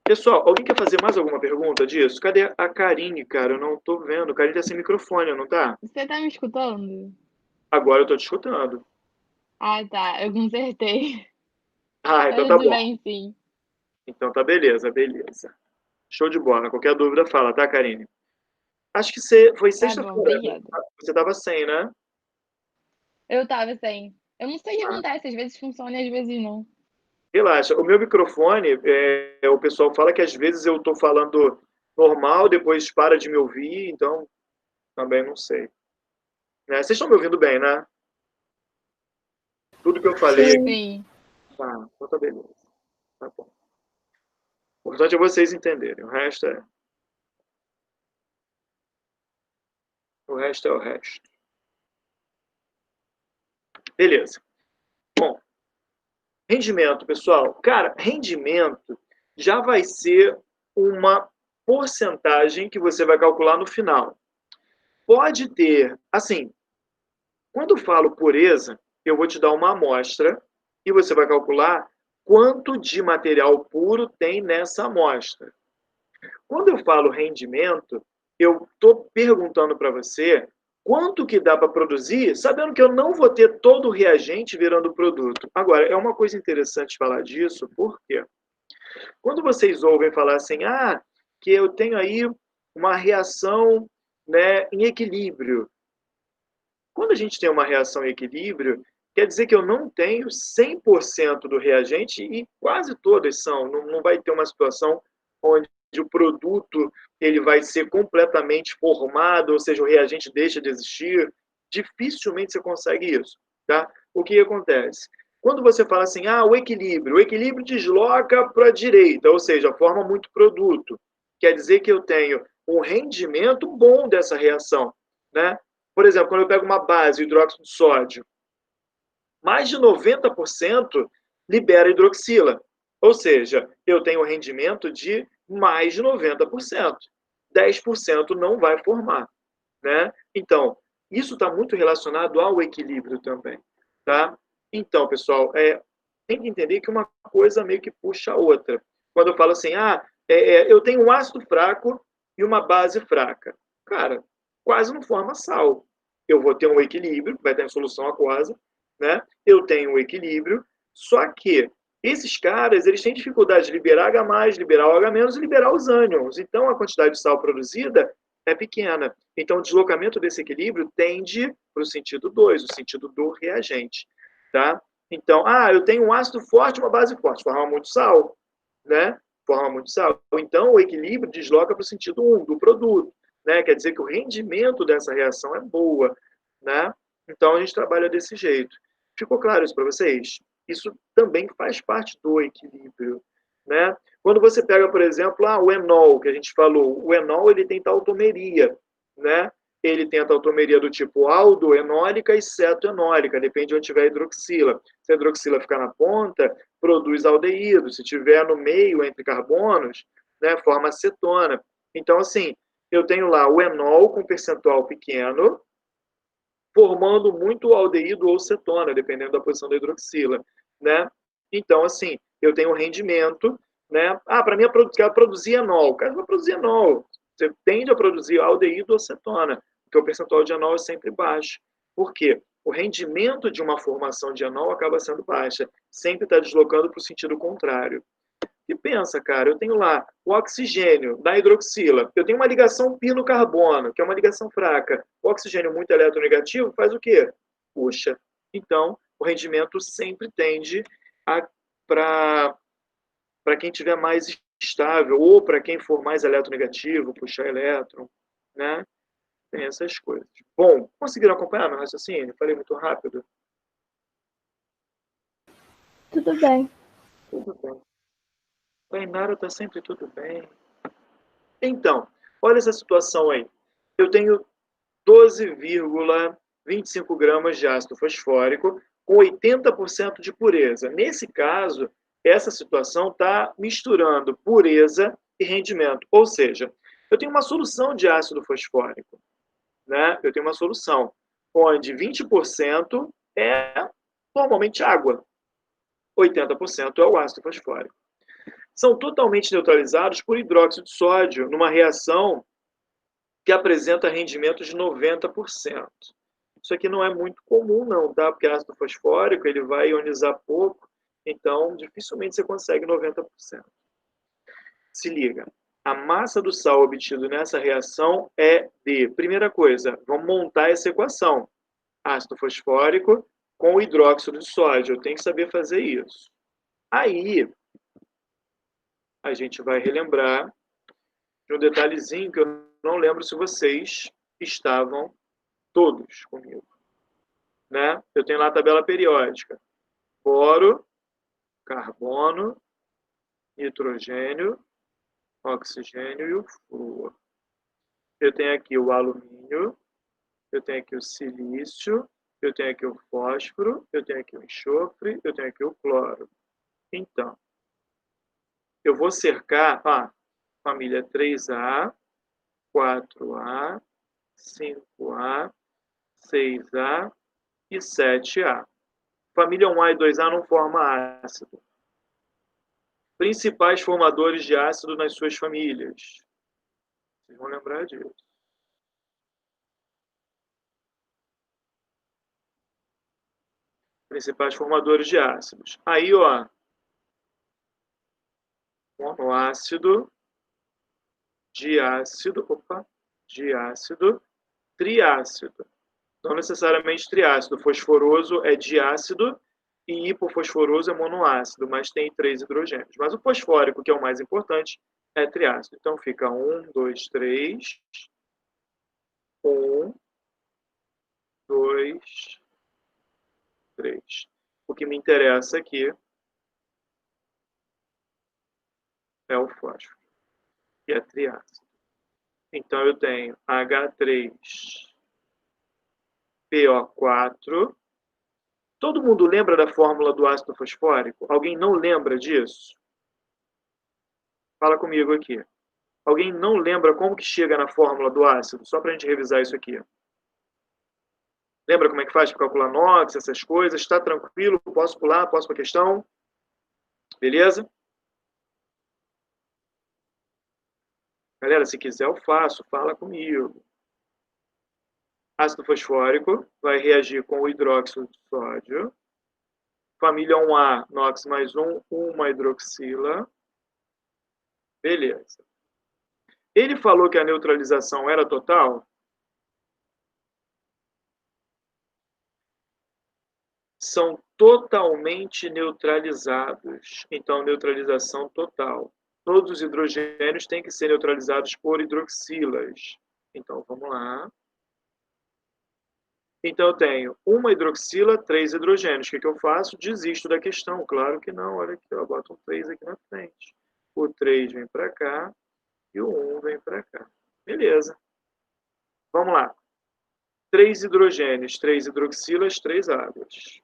Pessoal, alguém quer fazer mais alguma pergunta disso? Cadê a Karine, cara? Eu não tô vendo. A Karine tá sem microfone, não tá? Você tá me escutando? Agora eu tô te escutando. Ah, tá. Eu consertei. Ah, então Mas tá tudo bom. bem, sim. Então tá beleza. Show de bola. Qualquer dúvida, fala, tá, Karine? Acho que foi Tá bom, sexta-feira. obrigada. Você tava sem, né? Eu tava sem. Eu não sei o que Ah, acontece, às vezes funciona e às vezes não. relaxa. O meu microfone, o pessoal fala que às vezes eu tô falando normal, depois para de me ouvir, então também não sei. Né? Vocês estão me ouvindo bem, né? Tudo que eu falei, Sim. Sim. tá, então tá beleza. Tá bom. O importante é vocês entenderem. O resto é o resto. Beleza. Bom, rendimento, pessoal. Cara, rendimento já vai ser uma porcentagem que você vai calcular no final. Pode ter, assim, quando eu falo pureza, eu vou te dar uma amostra e você vai calcular quanto de material puro tem nessa amostra. Quando eu falo rendimento, eu estou perguntando para você quanto que dá para produzir, sabendo que eu não vou ter todo o reagente virando produto. Agora, é uma coisa interessante falar disso, por quê? Quando vocês ouvem falar assim, que eu tenho aí uma reação, né, em equilíbrio. Quando a gente tem uma reação em equilíbrio, quer dizer que eu não tenho 100% do reagente e quase todas são. Não vai ter uma situação onde o produto ele vai ser completamente formado, ou seja, o reagente deixa de existir. Dificilmente você consegue isso. Tá? O que acontece? Quando você fala assim, o equilíbrio desloca para a direita, ou seja, forma muito produto. Quer dizer que eu tenho um rendimento bom dessa reação. Né? Por exemplo, quando eu pego uma base, hidróxido de sódio, mais de 90% libera hidroxila. Ou seja, eu tenho um rendimento de mais de 90%. 10% não vai formar. Né? Então, isso está muito relacionado ao equilíbrio também. Tá? Então, pessoal, tem que entender que uma coisa meio que puxa a outra. Quando eu falo assim, eu tenho um ácido fraco e uma base fraca. Cara, quase não forma sal. Eu vou ter um equilíbrio, vai ter em solução aquosa, né? Eu tenho um equilíbrio, só que esses caras, eles têm dificuldade de liberar H+, liberar o H- e liberar os ânions. Então, a quantidade de sal produzida é pequena. Então, o deslocamento desse equilíbrio tende para o sentido 2, o sentido do reagente. Tá? Então, eu tenho um ácido forte e uma base forte, forma muito sal, né? Forma muito sal. Então, o equilíbrio desloca para o sentido 1, do produto. Né? Quer dizer que o rendimento dessa reação é boa. Né? Então, a gente trabalha desse jeito. Ficou claro isso para vocês? Isso também faz parte do equilíbrio. Né? Quando você pega, por exemplo, o enol, que a gente falou, o enol ele tem tautomeria, né? Ele tem a tautomeria do tipo aldoenólica e cetoenólica, depende de onde tiver a hidroxila. Se a hidroxila ficar na ponta, produz aldeído. Se tiver no meio, entre carbonos, né, forma acetona. Então, assim, eu tenho lá o enol com percentual pequeno, formando muito aldeído ou cetona, dependendo da posição da hidroxila, né? Então, assim, eu tenho um rendimento, né? Para mim, quero produzir enol. Cara, vai produzir enol. Você tende a produzir aldeído ou cetona, porque o percentual de enol é sempre baixo. Por quê? O rendimento de uma formação de enol acaba sendo baixa. Sempre está deslocando para o sentido contrário. E pensa, cara, eu tenho lá o oxigênio da hidroxila, eu tenho uma ligação pino-carbono, que é uma ligação fraca. O oxigênio muito eletronegativo faz o quê? Puxa. Então, o rendimento sempre tende para quem tiver mais estável, ou para quem for mais eletronegativo, puxar elétron, né? Tem essas coisas. Bom, conseguiram acompanhar meu raciocínio? Falei muito rápido? Tudo bem. Tudo bem. Tainara está sempre tudo bem. Então, olha essa situação aí. Eu tenho 12,25 gramas de ácido fosfórico com 80% de pureza. Nesse caso, essa situação está misturando pureza e rendimento. Ou seja, eu tenho uma solução de ácido fosfórico, né? Eu tenho uma solução onde 20% é normalmente água, 80% é o ácido fosfórico. São totalmente neutralizados por hidróxido de sódio, numa reação que apresenta rendimento de 90%. Isso aqui não é muito comum, não, tá? Porque ácido fosfórico ele vai ionizar pouco, então dificilmente você consegue 90%. Se liga, a massa do sal obtido nessa reação é de, primeira coisa, vamos montar essa equação. Ácido fosfórico com hidróxido de sódio, eu tenho que saber fazer isso. Aí, a gente vai relembrar de um detalhezinho que eu não lembro se vocês estavam todos comigo, né? Eu tenho lá a tabela periódica. Boro, carbono, nitrogênio, oxigênio e o flúor. Eu tenho aqui o alumínio, eu tenho aqui o silício, eu tenho aqui o fósforo, eu tenho aqui o enxofre, eu tenho aqui o cloro. Então, eu vou cercar, família 3A, 4A, 5A, 6A e 7A. Família 1A e 2A não formam ácido. Principais formadores de ácido nas suas famílias. Vocês vão lembrar disso. Principais formadores de ácidos. Aí, ó, monoácido, diácido, triácido. Não necessariamente triácido. Fosforoso é diácido e hipofosforoso é monoácido, mas tem 3 hidrogênios. Mas o fosfórico, que é o mais importante, é triácido. Então fica 1, 2, 3. 1, 2, 3. O que me interessa aqui é o fósforo, que é triácido. Então eu tenho H3PO4. Todo mundo lembra da fórmula do ácido fosfórico? Alguém não lembra disso? Fala comigo aqui. Alguém não lembra como que chega na fórmula do ácido? Só para a gente revisar isso aqui. Lembra como é que faz para calcular NOx, essas coisas? Está tranquilo? Posso pular? Posso para a questão? Beleza? Galera, se quiser eu faço. Fala comigo. Ácido fosfórico vai reagir com o hidróxido de sódio. Família 1A, NOx mais 1, uma hidroxila. Beleza. Ele falou que a neutralização era total? São totalmente neutralizados. Então, neutralização total. Todos os hidrogênios têm que ser neutralizados por hidroxilas. Então, vamos lá. Então, eu tenho uma hidroxila, 3 hidrogênios. O que eu faço? Desisto da questão. Claro que não. Olha aqui, eu boto um 3 aqui na frente. O 3 vem para cá e o 1 vem para cá. Beleza. Vamos lá. 3 hidrogênios, 3 hidroxilas, 3 águas.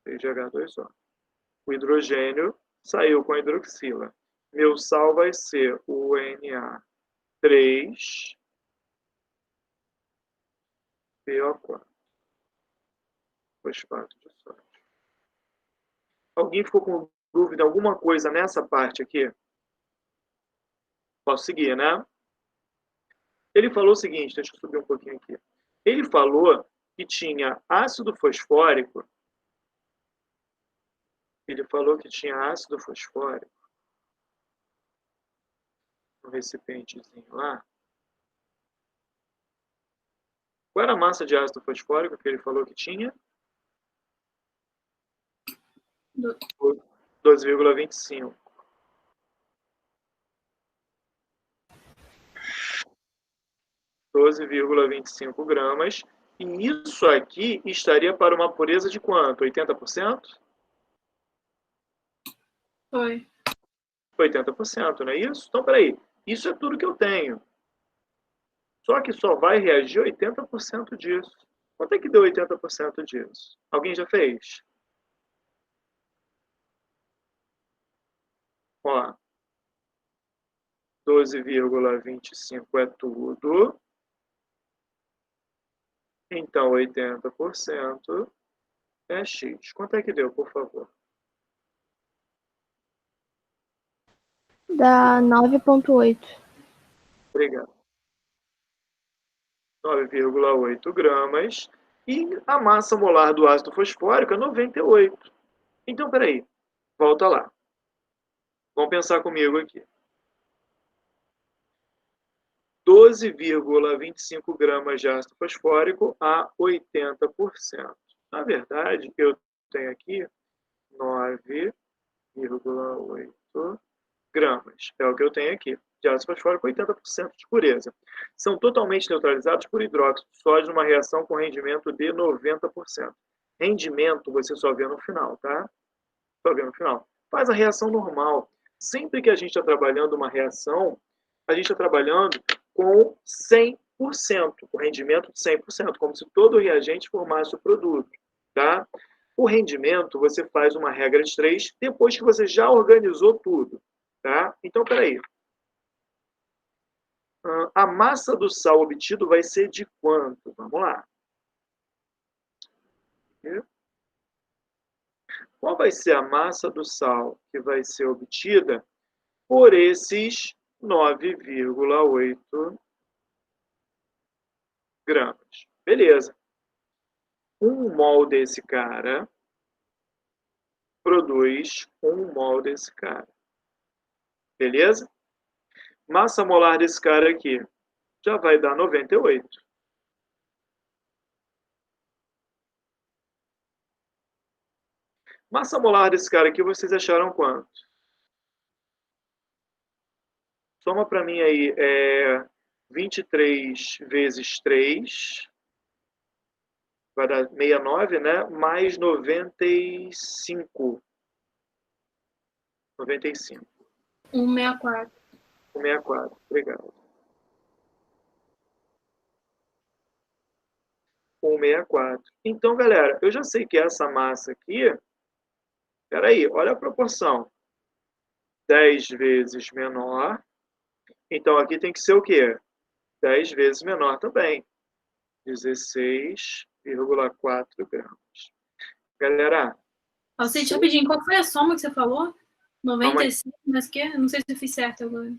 3 de H2O. O hidrogênio saiu com a hidroxila. Meu sal vai ser o Na3 PO4. Fosfato de sódio. Alguém ficou com dúvida alguma coisa nessa parte aqui? Posso seguir, né? Ele falou o seguinte, deixa eu subir um pouquinho aqui. Ele falou que tinha ácido fosfórico. Ele falou que tinha ácido fosfórico no recipientezinho lá. Qual era a massa de ácido fosfórico que ele falou que tinha? 12,25. 12,25 gramas. E isso aqui estaria para uma pureza de quanto? 80%? Foi. 80%, não é isso? Então, peraí. Isso é tudo que eu tenho. Só que só vai reagir 80% disso. Quanto é que deu 80% disso? Alguém já fez? Ó, 12,25 é tudo. Então, 80% é X. Quanto é que deu, por favor? Dá 9,8. Obrigado. 9,8 gramas. E a massa molar do ácido fosfórico é 98. Então, peraí. Volta lá. Vamos pensar comigo aqui. 12,25 gramas de ácido fosfórico a 80%. Na verdade, eu tenho aqui 9,8 gramas. É o que eu tenho aqui, de ácido fosfórico, 80% de pureza. São totalmente neutralizados por hidróxido de sódio numa reação com rendimento de 90%. Rendimento você só vê no final, tá? Só vê no final. Faz a reação normal. Sempre que a gente está trabalhando uma reação, a gente está trabalhando com 100%, o rendimento de 100%, como se todo o reagente formasse o produto, tá? O rendimento, você faz uma regra de 3 depois que você já organizou tudo, tá? Então, peraí. A massa do sal obtido vai ser de quanto? Vamos lá. Qual vai ser a massa do sal que vai ser obtida por esses 9,8 gramas? Beleza. 1 mol desse cara produz 1 mol desse cara. Beleza? Massa molar desse cara aqui já vai dar 98. Massa molar desse cara aqui, vocês acharam quanto? Soma para mim aí, 23 vezes 3, vai dar 69, né? Mais 95. 95. 164. 164, obrigado. 164. Então, galera, eu já sei que essa massa aqui, peraí, olha a proporção. 10 vezes menor. Então, aqui tem que ser o quê? 10 vezes menor também. 16,4 gramas. Galera... Alcide, rapidinho, qual foi a soma que você falou? 95, mas que? Não sei se eu fiz certo agora.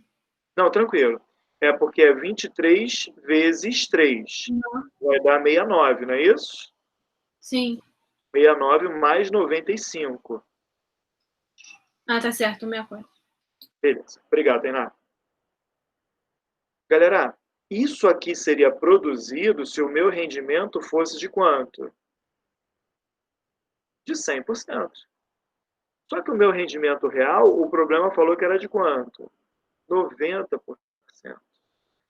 Não, tranquilo. É porque é 23 vezes 3. Não. Vai dar 69, não é isso? Sim. 69 mais 95. Ah, tá certo, 64. Beleza. Obrigado, Tainá. Galera, isso aqui seria produzido se o meu rendimento fosse de quanto? De 100%. Só que o meu rendimento real, o problema falou que era de quanto? 90%.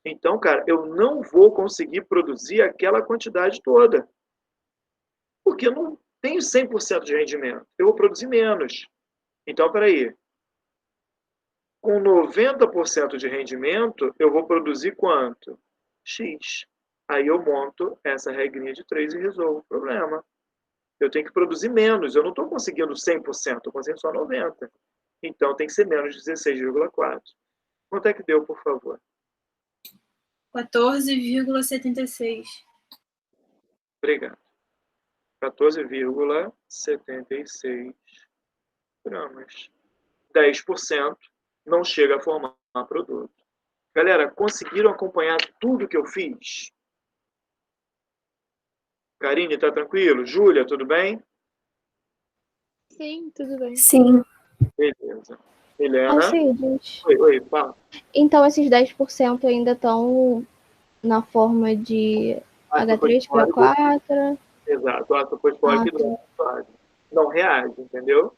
Então, cara, eu não vou conseguir produzir aquela quantidade toda. Porque eu não tenho 100% de rendimento. Eu vou produzir menos. Então, peraí. Com 90% de rendimento, eu vou produzir quanto? X. Aí eu monto essa regrinha de 3 e resolvo o problema. Eu tenho que produzir menos. Eu não estou conseguindo 100%, estou conseguindo só 90%. Então, tem que ser menos 16,4. Quanto é que deu, por favor? 14,76. Obrigado. 14,76 gramas. 10% não chega a formar produto. Galera, conseguiram acompanhar tudo que eu fiz? Karine, tá tranquilo? Júlia, tudo bem? Sim, tudo bem. Sim. Beleza. Helena? Alcides. Oi, fala. Então, esses 10% ainda estão na forma de H3PO4? Exato, ácido fosfórico e hidróxido de sódio. Não reage, entendeu?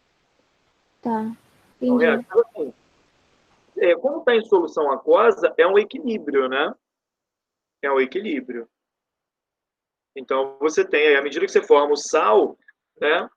Tá, Não reage. entendi. Então, assim, como está em solução aquosa, é um equilíbrio, né? É um equilíbrio. Então, você tem, à medida que você forma o sal, né?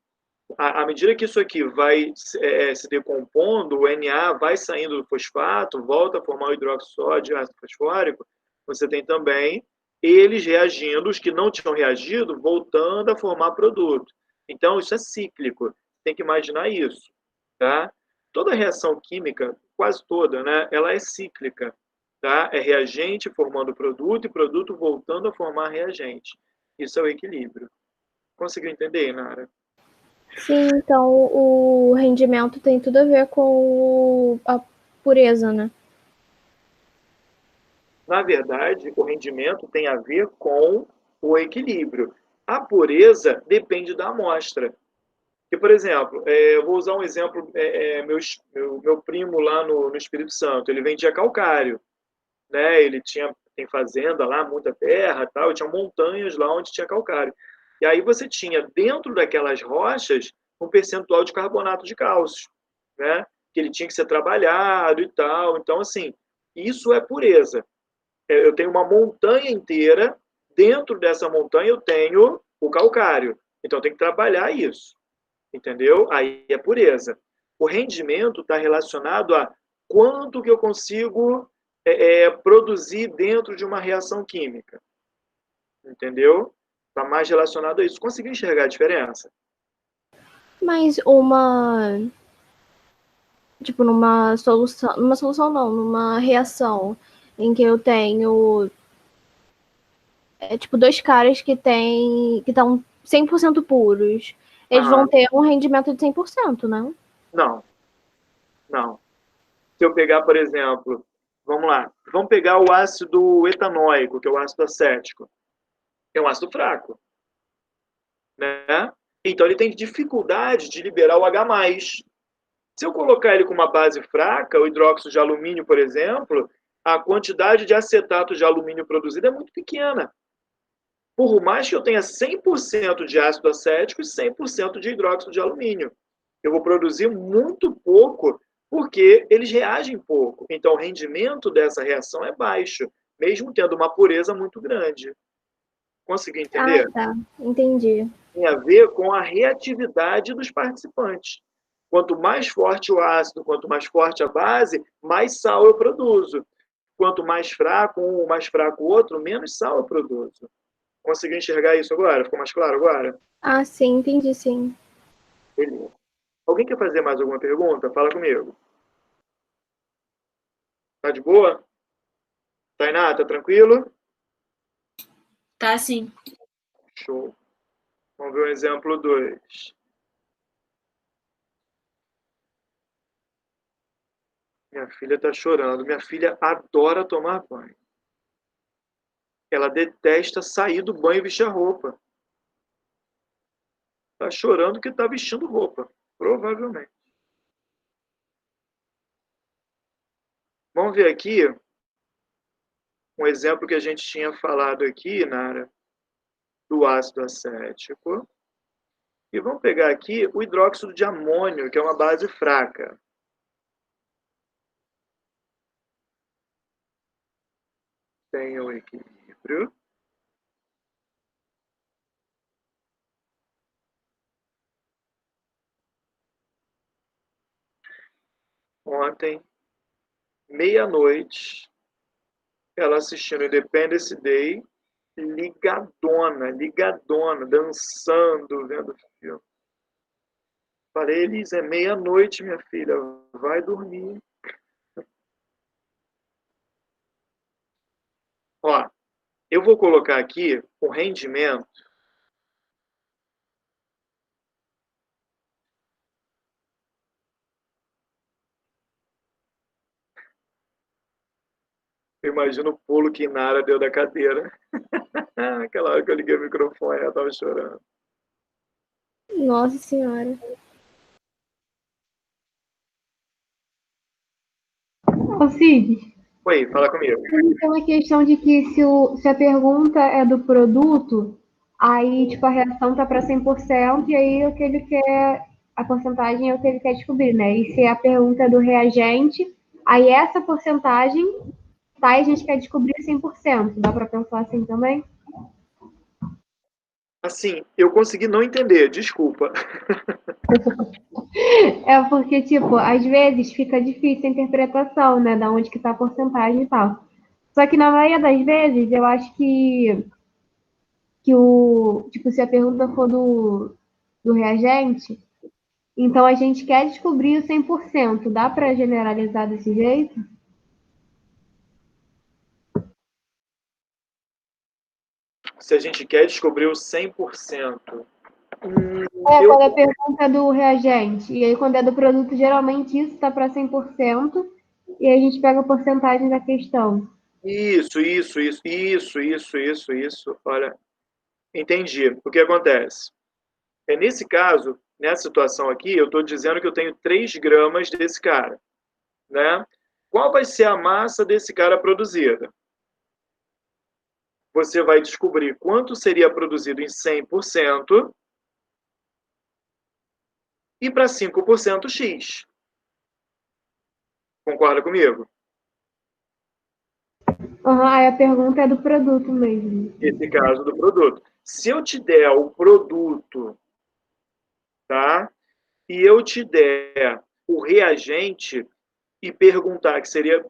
À medida que isso aqui vai se decompondo, o Na vai saindo do fosfato, volta a formar o hidróxido de sódio e ácido fosfórico, você tem também eles reagindo, os que não tinham reagido, voltando a formar produto. Então, isso é cíclico. Tem que imaginar isso, tá? toda reação química, quase toda, né, ela é cíclica, tá? É reagente formando produto e produto voltando a formar reagente. Isso é o equilíbrio. Conseguiu entender, Nara? Sim, então o rendimento tem tudo a ver com a pureza, né? Na verdade, o rendimento tem a ver com o equilíbrio. A pureza depende da amostra. Porque, por exemplo, eu vou usar um exemplo, meu primo lá no Espírito Santo, ele vendia calcário, né? Ele tem fazenda lá, muita terra, tal, e tinha montanhas lá onde tinha calcário. E aí você tinha dentro daquelas rochas um percentual de carbonato de cálcio, né? Que ele tinha que ser trabalhado e tal. Então, assim, isso é pureza. Eu tenho uma montanha inteira, dentro dessa montanha eu tenho o calcário. Então, eu tenho que trabalhar isso, entendeu? Aí é pureza. O rendimento está relacionado a quanto que eu consigo produzir dentro de uma reação química, entendeu? Está mais relacionado a isso. Conseguiu enxergar a diferença? Mas tipo, numa solução não, numa reação em que eu tenho, tipo, dois caras que estão 100% puros, eles vão ter um rendimento de 100%, né? Não, não. Se eu pegar, por exemplo, vamos lá, vamos pegar o ácido etanóico, que é o ácido acético. É um ácido fraco, né? Então ele tem dificuldade de liberar o H+. Se eu colocar ele com uma base fraca, o hidróxido de alumínio, por exemplo, a quantidade de acetato de alumínio produzida é muito pequena. Por mais que eu tenha 100% de ácido acético e 100% de hidróxido de alumínio, eu vou produzir muito pouco porque eles reagem pouco. Então, o rendimento dessa reação é baixo, mesmo tendo uma pureza muito grande. Conseguiu entender? Ah, tá. Entendi. Tem a ver com a reatividade dos participantes. Quanto mais forte o ácido, quanto mais forte a base, mais sal eu produzo. Quanto mais fraco um, mais fraco o outro, menos sal eu produzo. Conseguiu enxergar isso agora? Ficou mais claro agora? Ah, sim, entendi, sim. Beleza. Alguém quer fazer mais alguma pergunta? Fala comigo. Tá de boa? Tainá, tá tranquilo? Tá, sim. Show. Vamos ver o exemplo 2. Minha filha tá chorando. Minha filha adora tomar banho. Ela detesta sair do banho e vestir a roupa. Tá chorando que tá vestindo roupa. Provavelmente. Vamos ver aqui um exemplo que a gente tinha falado aqui, Nara, do ácido acético. E vamos pegar aqui o hidróxido de amônio, que é uma base fraca. Tem o equilíbrio. Ontem, meia-noite, ela assistindo Independence Day, ligadona, dançando, vendo filme. Falei, Elisa, é meia-noite, minha filha, vai dormir. Ó, eu vou colocar aqui o rendimento. Eu imagino o pulo que Nara deu da cadeira. Aquela hora que eu liguei o microfone, ela estava chorando. Nossa Senhora. Ô, Cid, Oi, fala comigo. então a questão de que se a pergunta é do produto, aí, tipo, a reação tá para 100% e aí o que ele quer, a porcentagem é o que ele quer descobrir, né? E se a pergunta é do reagente, aí essa porcentagem tá e a gente quer descobrir 100%. Dá para pensar assim também? Assim, eu consegui não entender, desculpa. É porque, tipo, às vezes fica difícil a interpretação, né? Da onde que tá a porcentagem e tal. Só que na maioria das vezes, eu acho que tipo, se a pergunta for do reagente, Então a gente quer descobrir o 100%. Dá para generalizar desse jeito? Se a gente quer descobrir o 100%. Quando a pergunta é do reagente. E aí, quando é do produto, geralmente isso está para 100%. E aí a gente pega a porcentagem da questão. Isso. Olha, entendi. O que acontece? Nesse caso, nessa situação aqui, eu estou dizendo que eu tenho 3 gramas desse cara, né? Qual vai ser a massa desse cara produzida? Você vai descobrir quanto seria produzido em 100% e para 5% X. Concorda comigo? Aí a pergunta é do produto mesmo. Esse caso do produto. Se eu te der o produto, tá? E eu te der o reagente e perguntar,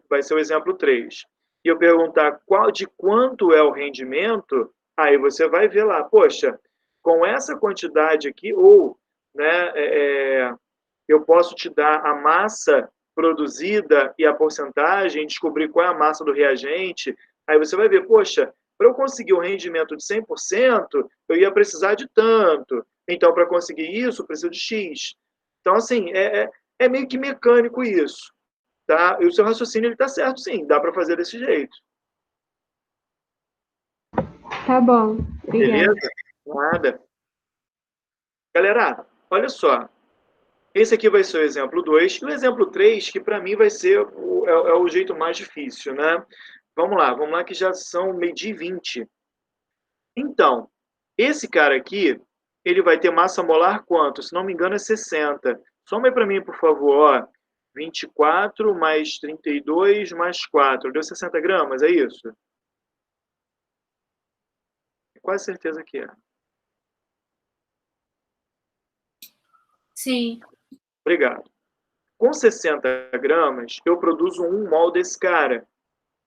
vai ser o exemplo 3, e eu perguntar de quanto é o rendimento, aí você vai ver lá, poxa, com essa quantidade aqui, ou né, eu posso te dar a massa produzida e a porcentagem, descobrir qual é a massa do reagente, aí você vai ver, poxa, para eu conseguir um rendimento de 100%, eu ia precisar de tanto. Então, para conseguir isso, eu preciso de X. Então, assim, é meio que mecânico isso. Tá? E o seu raciocínio está certo, sim. Dá para fazer desse jeito. Tá bom. Obrigada. Beleza? Nada. Galera, olha só. Esse aqui vai ser o exemplo 2. E o exemplo 3, que para mim vai ser o jeito mais difícil, né? Vamos lá que já são 12h20. Então, esse cara aqui, ele vai ter massa molar quanto? Se não me engano, é 60. Soma aí para mim, por favor. Ó. 24 mais 32 mais 4. Deu 60 gramas, é isso? Quase certeza que é. Sim. Obrigado. Com 60 gramas, eu produzo 1 mol desse cara.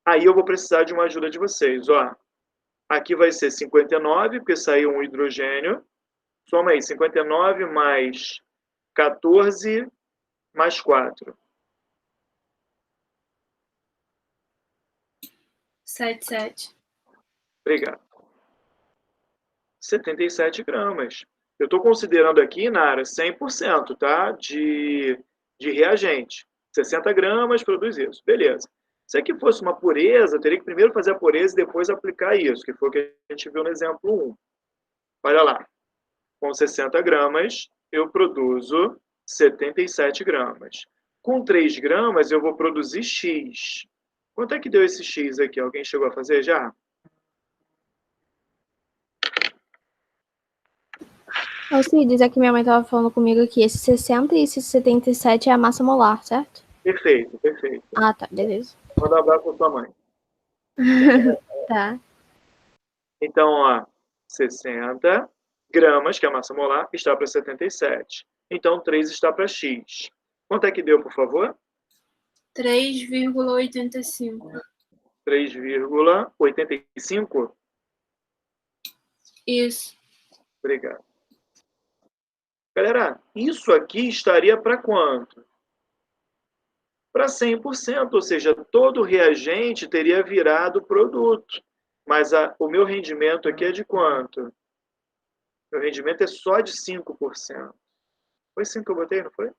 Aí eu vou precisar de uma ajuda de vocês. Ó, aqui vai ser 59, porque saiu um hidrogênio. Soma aí, 59 mais 14 mais 4. 77. Obrigado. 77 gramas. Eu estou considerando aqui, Nara, 100%, tá? De reagente. 60 gramas produz isso. Beleza. Se aqui fosse uma pureza, eu teria que primeiro fazer a pureza e depois aplicar isso, que foi o que a gente viu no exemplo 1. Olha lá. Com 60 gramas, eu produzo 77 gramas. Com 3 gramas, eu vou produzir X. Quanto é que deu esse X aqui? Alguém chegou a fazer já? Alcides, é que minha mãe estava falando comigo aqui. Esse 60 e esse 77 é a massa molar, certo? Perfeito. Ah, tá, beleza. Manda um abraço para sua mãe. Tá. Então, ó, 60 gramas, que é a massa molar, está para 77. Então, 3 está para X. Quanto é que deu, por favor? 3,85. 3,85? Isso. Obrigado. Galera, isso aqui estaria para quanto? Para 100%, ou seja, todo reagente teria virado produto. Mas o meu rendimento aqui é de quanto? Meu rendimento é só de 5%. Foi 5 que eu botei, não foi?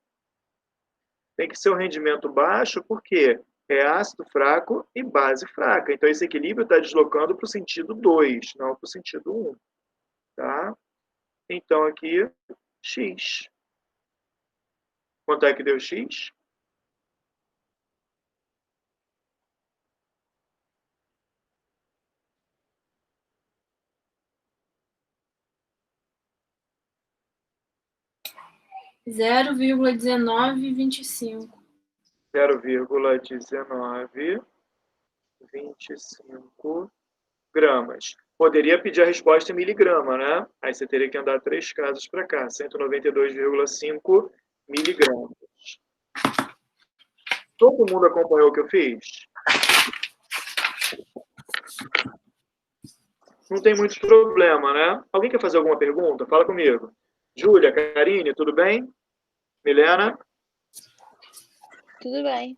Tem que ser um rendimento baixo, porque é ácido fraco e base fraca. Então, esse equilíbrio está deslocando para o sentido 2, não para o sentido 1. Tá? Então, aqui, X. Quanto é que deu X? Zero vírgula 1925. 0,1925 gramas. Poderia pedir a resposta em miligrama, né? Aí você teria que andar 3 casas para cá. 192,5 miligramas. Todo mundo acompanhou o que eu fiz? Não tem muito problema, né? Alguém quer fazer alguma pergunta? Fala comigo. Júlia, Karine, tudo bem? Milena? Tudo bem.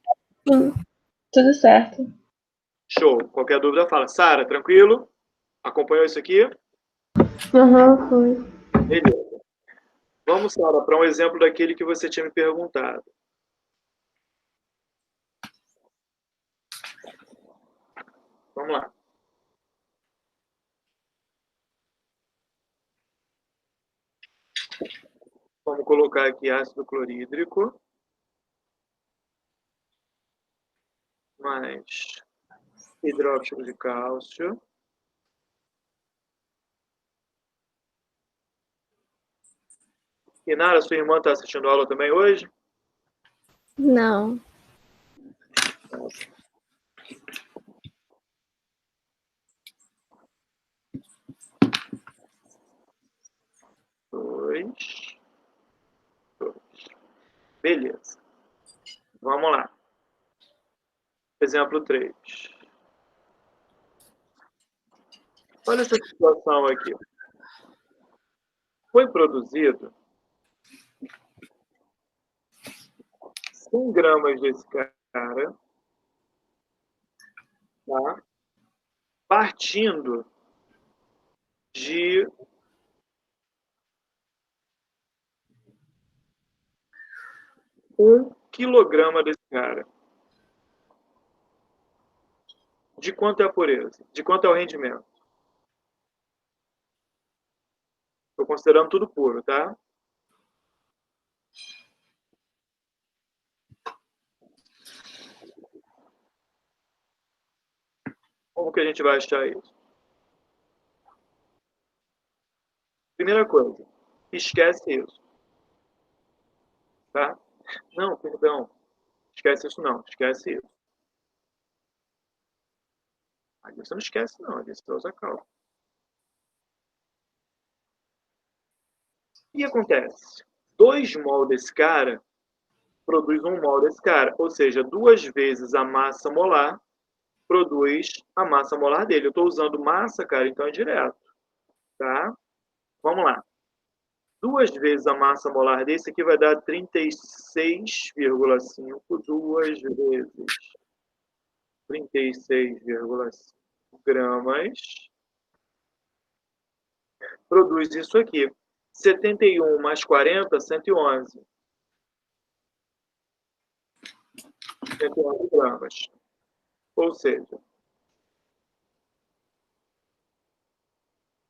Tudo certo. Show. Qualquer dúvida, fala. Sara, tranquilo? Acompanhou isso aqui? Aham, foi. Beleza. Vamos, Sara, para um exemplo daquele que você tinha me perguntado. Vamos lá. Vamos colocar aqui ácido clorídrico. Mais hidróxido de cálcio. Inara, sua irmã está assistindo aula também hoje? Não. Dois. Beleza. Vamos lá. Exemplo 3. Olha essa situação aqui. Foi produzido 100 gramas desse cara, tá? Partindo de 1 quilograma desse cara. De quanto é a pureza? De quanto é o rendimento? Estou considerando tudo puro, tá? Como que a gente vai achar isso? Primeira coisa, esquece isso. Tá? Não, perdão. Esquece isso não, esquece isso. Aí você não esquece não, aí você usa cálculo. O que acontece? 2 mol desse cara produz 1 mol desse cara, ou seja, 2 vezes a massa molar produz a massa molar dele. Eu estou usando massa, cara, então é direto. Tá? Vamos lá. 2 vezes a massa molar desse aqui vai dar 36,5. 2 vezes 36,5 gramas. Produz isso aqui. 71 mais 40, 111. 111 gramas. Ou seja,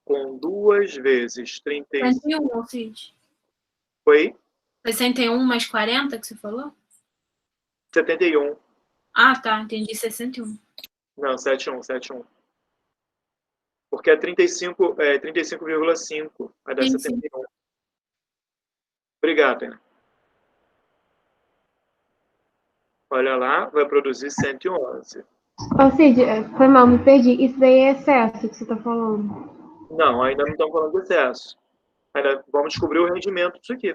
com 2 vezes 36... 41, Cid. Foi? 61 mais 40 que você falou? 71. Ah, tá. Entendi. 61. Não, 71. Porque é 35,5. Vai dar Sim, 71. Obrigado, Ana. Olha lá, vai produzir 111. Ô, Cid, foi mal, me perdi. Isso daí é excesso que você tá falando. Não, ainda não estamos falando de excesso. Ainda vamos descobrir o rendimento disso aqui.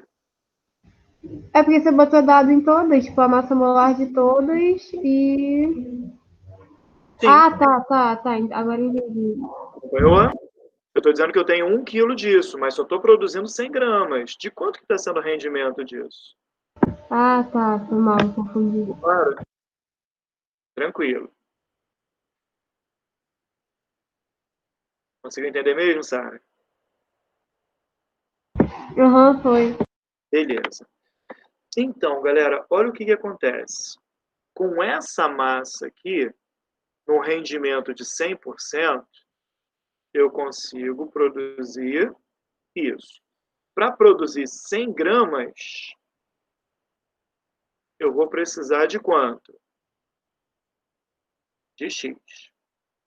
É porque você botou dado em todas, tipo, a massa molar de todas e... Sim. Ah, tá. Agora entendi. Acompanhou? Eu estou dizendo que eu tenho 1 quilo disso, mas só estou produzindo 100 gramas. De quanto que está sendo o rendimento disso? Ah, tá. Foi mal, confundi. Claro. Tranquilo. Conseguiu entender mesmo, Sara? Aham, foi. Beleza. Então, galera, olha o que acontece. Com essa massa aqui, no rendimento de 100%, eu consigo produzir isso. Para produzir 100 gramas, eu vou precisar de quanto? De X.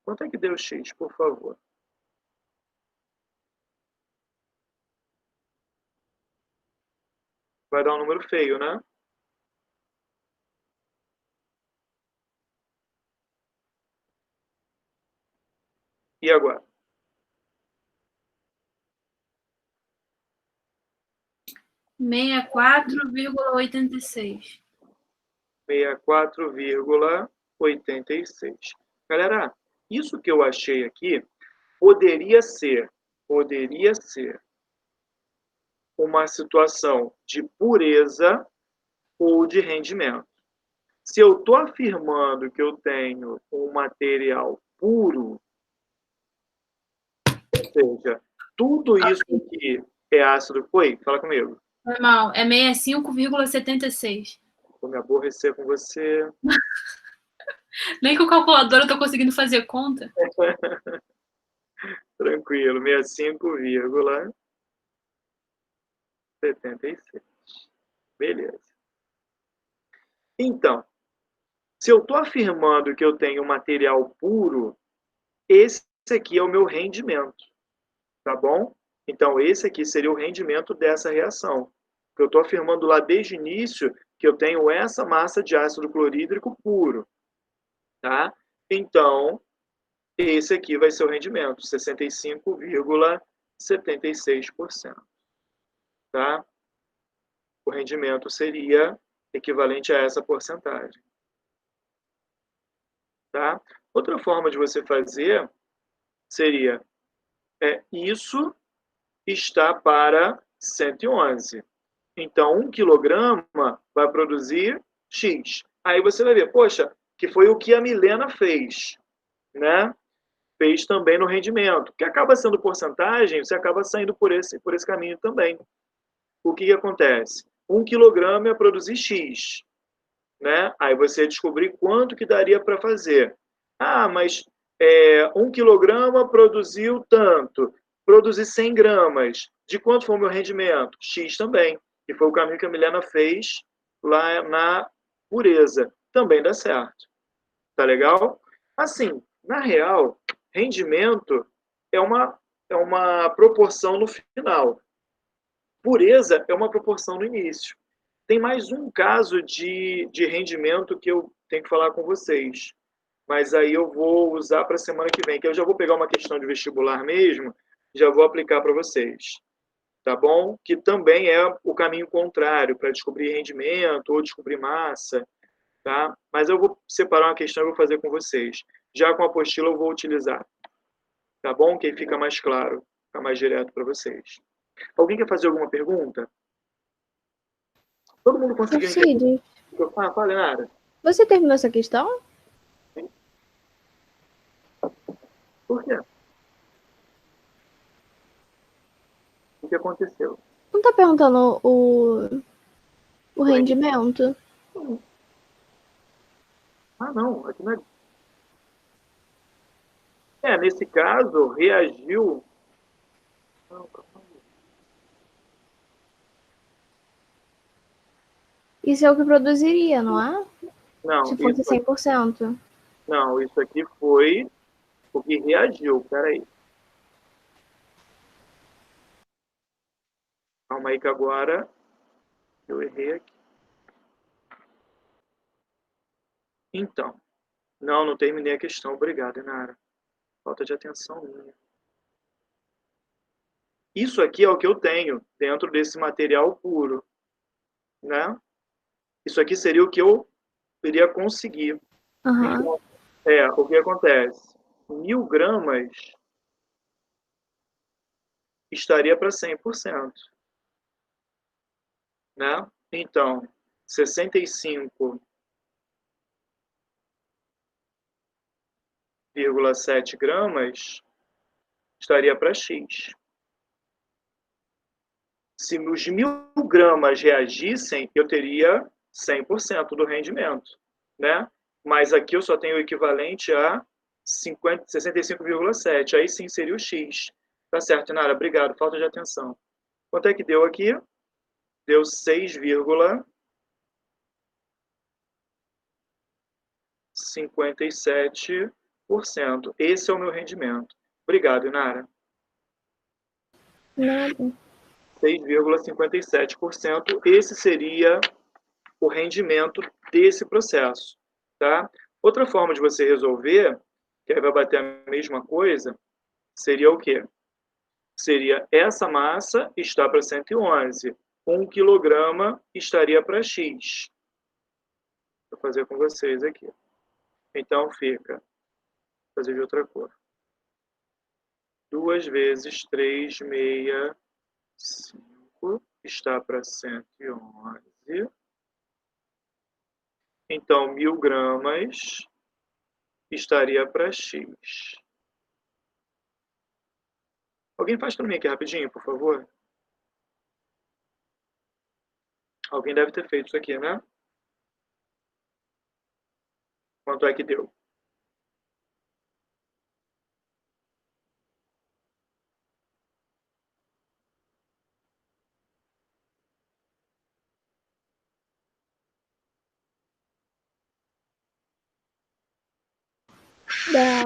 Quanto é que deu X, por favor? Vai dar um número feio, né? E agora? 64,86. 64,86. Galera, isso que eu achei aqui poderia ser uma situação de pureza ou de rendimento. Se eu estou afirmando que eu tenho um material puro, ou seja, tudo isso aqui é ácido... Oi, fala comigo. Normal, é 65,76. Vou me aborrecer com você. Nem com o calculador eu tô conseguindo fazer conta. Tranquilo, 65,76. Beleza. Então, se eu estou afirmando que eu tenho material puro, esse aqui é o meu rendimento, tá bom? Então, esse aqui seria o rendimento dessa reação. Eu estou afirmando lá desde o início que eu tenho essa massa de ácido clorídrico puro, tá? Então, esse aqui vai ser o rendimento, 65,76%, tá? O rendimento seria equivalente a essa porcentagem, tá? Outra forma de você fazer seria isso está para 111. Então, 1 quilograma vai produzir X. Aí você vai ver, poxa, que foi o que a Milena fez, né? Fez também no rendimento, que acaba sendo porcentagem, você acaba saindo por esse caminho também. O que acontece? 1 quilograma ia produzir X, né? Aí você descobrir quanto que daria para fazer. Ah, mas 1 quilograma produziu tanto, produzir 100 gramas. De quanto foi o meu rendimento? X também. E foi o caminho que a Milena fez lá na pureza. Também dá certo. Tá legal? Assim, na real, rendimento é uma proporção no final. Pureza é uma proporção no início. Tem mais um caso de rendimento que eu tenho que falar com vocês. Mas aí eu vou usar para a semana que vem, que eu já vou pegar uma questão de vestibular mesmo, já vou aplicar para vocês. Tá bom? Que também é o caminho contrário para descobrir rendimento ou descobrir massa, tá? Mas eu vou separar uma questão e vou fazer com vocês. Já com a apostila eu vou utilizar, tá bom? Que aí fica mais claro, fica mais direto para vocês. Alguém quer fazer alguma pergunta? Todo mundo conseguiu entender? Cid, Fala, Nara. você terminou essa questão? Por quê? O que aconteceu? Não tá perguntando o rendimento? Ah, não. Aqui não é... nesse caso, reagiu... Não, Isso é o que produziria, não é? não, Se fosse 100%. não, isso aqui foi o que reagiu. Peraí. Calma aí que agora eu errei aqui. Então, não terminei a questão. Obrigado, Inara. Falta de atenção minha. Isso aqui é o que eu tenho dentro desse material puro, né? Isso aqui seria o que eu iria conseguir. Uhum. Então, o que acontece? 1000 gramas estaria para 100%, né? Então, 65,7 gramas estaria para X. Se os 1000 gramas reagissem, eu teria 100% do rendimento, né? Mas aqui eu só tenho o equivalente a 65,7. Aí sim seria o X. Tá certo, Nara? Obrigado. Falta de atenção. Quanto é que deu aqui? Deu 6,57%. Esse é o meu rendimento. Obrigado, Inara. Nada. 6,57%. Esse seria o rendimento desse processo, tá? Outra forma de você resolver, que aí vai bater a mesma coisa, seria o quê? Seria essa massa está para 111. 1 quilograma estaria para X. Vou fazer com vocês aqui. Então, fica... Vou fazer de outra cor. 2 vezes 3,65 5 está para 111. Então, 1.000 gramas estaria para X. Alguém faz para mim aqui rapidinho, por favor? Alguém deve ter feito isso aqui, né? Quanto é que deu? Dá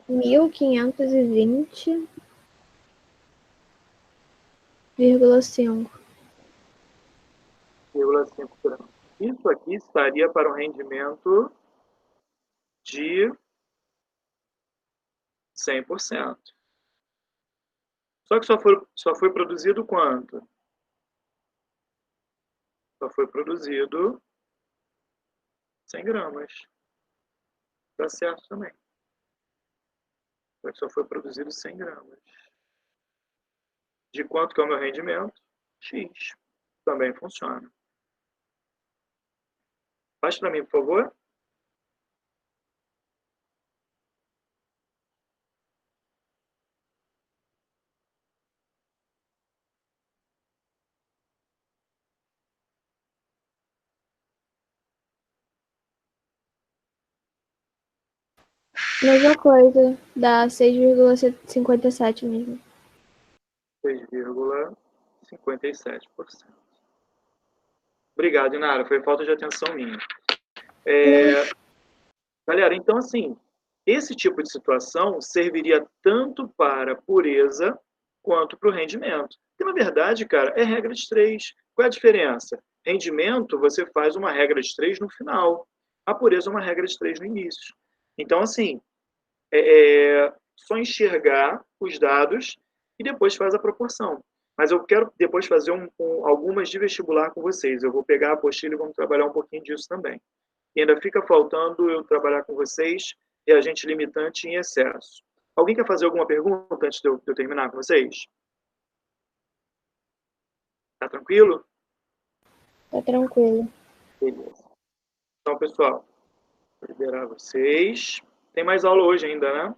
1.520,5. 0,5 gramas. Isso aqui estaria para um rendimento de 100%. Só que só foi produzido quanto? Só foi produzido 100 gramas. Dá certo também. Só foi produzido 100 gramas. De quanto que é o meu rendimento? X. Também funciona. Faz para mim, por favor. Mesma coisa, dá 6,57 mesmo. 6,57%. Obrigado, Inara. Foi falta de atenção minha. Galera, então assim, esse tipo de situação serviria tanto para a pureza quanto para o rendimento. Porque, na verdade, cara, é regra de 3. Qual é a diferença? Rendimento, você faz uma regra de 3 no final. A pureza é uma regra de 3 no início. Então, assim, só enxergar os dados e depois faz a proporção. Mas eu quero depois fazer algumas de vestibular com vocês. Eu vou pegar a apostila e vamos trabalhar um pouquinho disso também. E ainda fica faltando eu trabalhar com vocês reagente limitante em excesso. Alguém quer fazer alguma pergunta antes de eu terminar com vocês? Tá tranquilo? Tá tranquilo. Beleza. Então, pessoal, vou liberar vocês. Tem mais aula hoje ainda, né?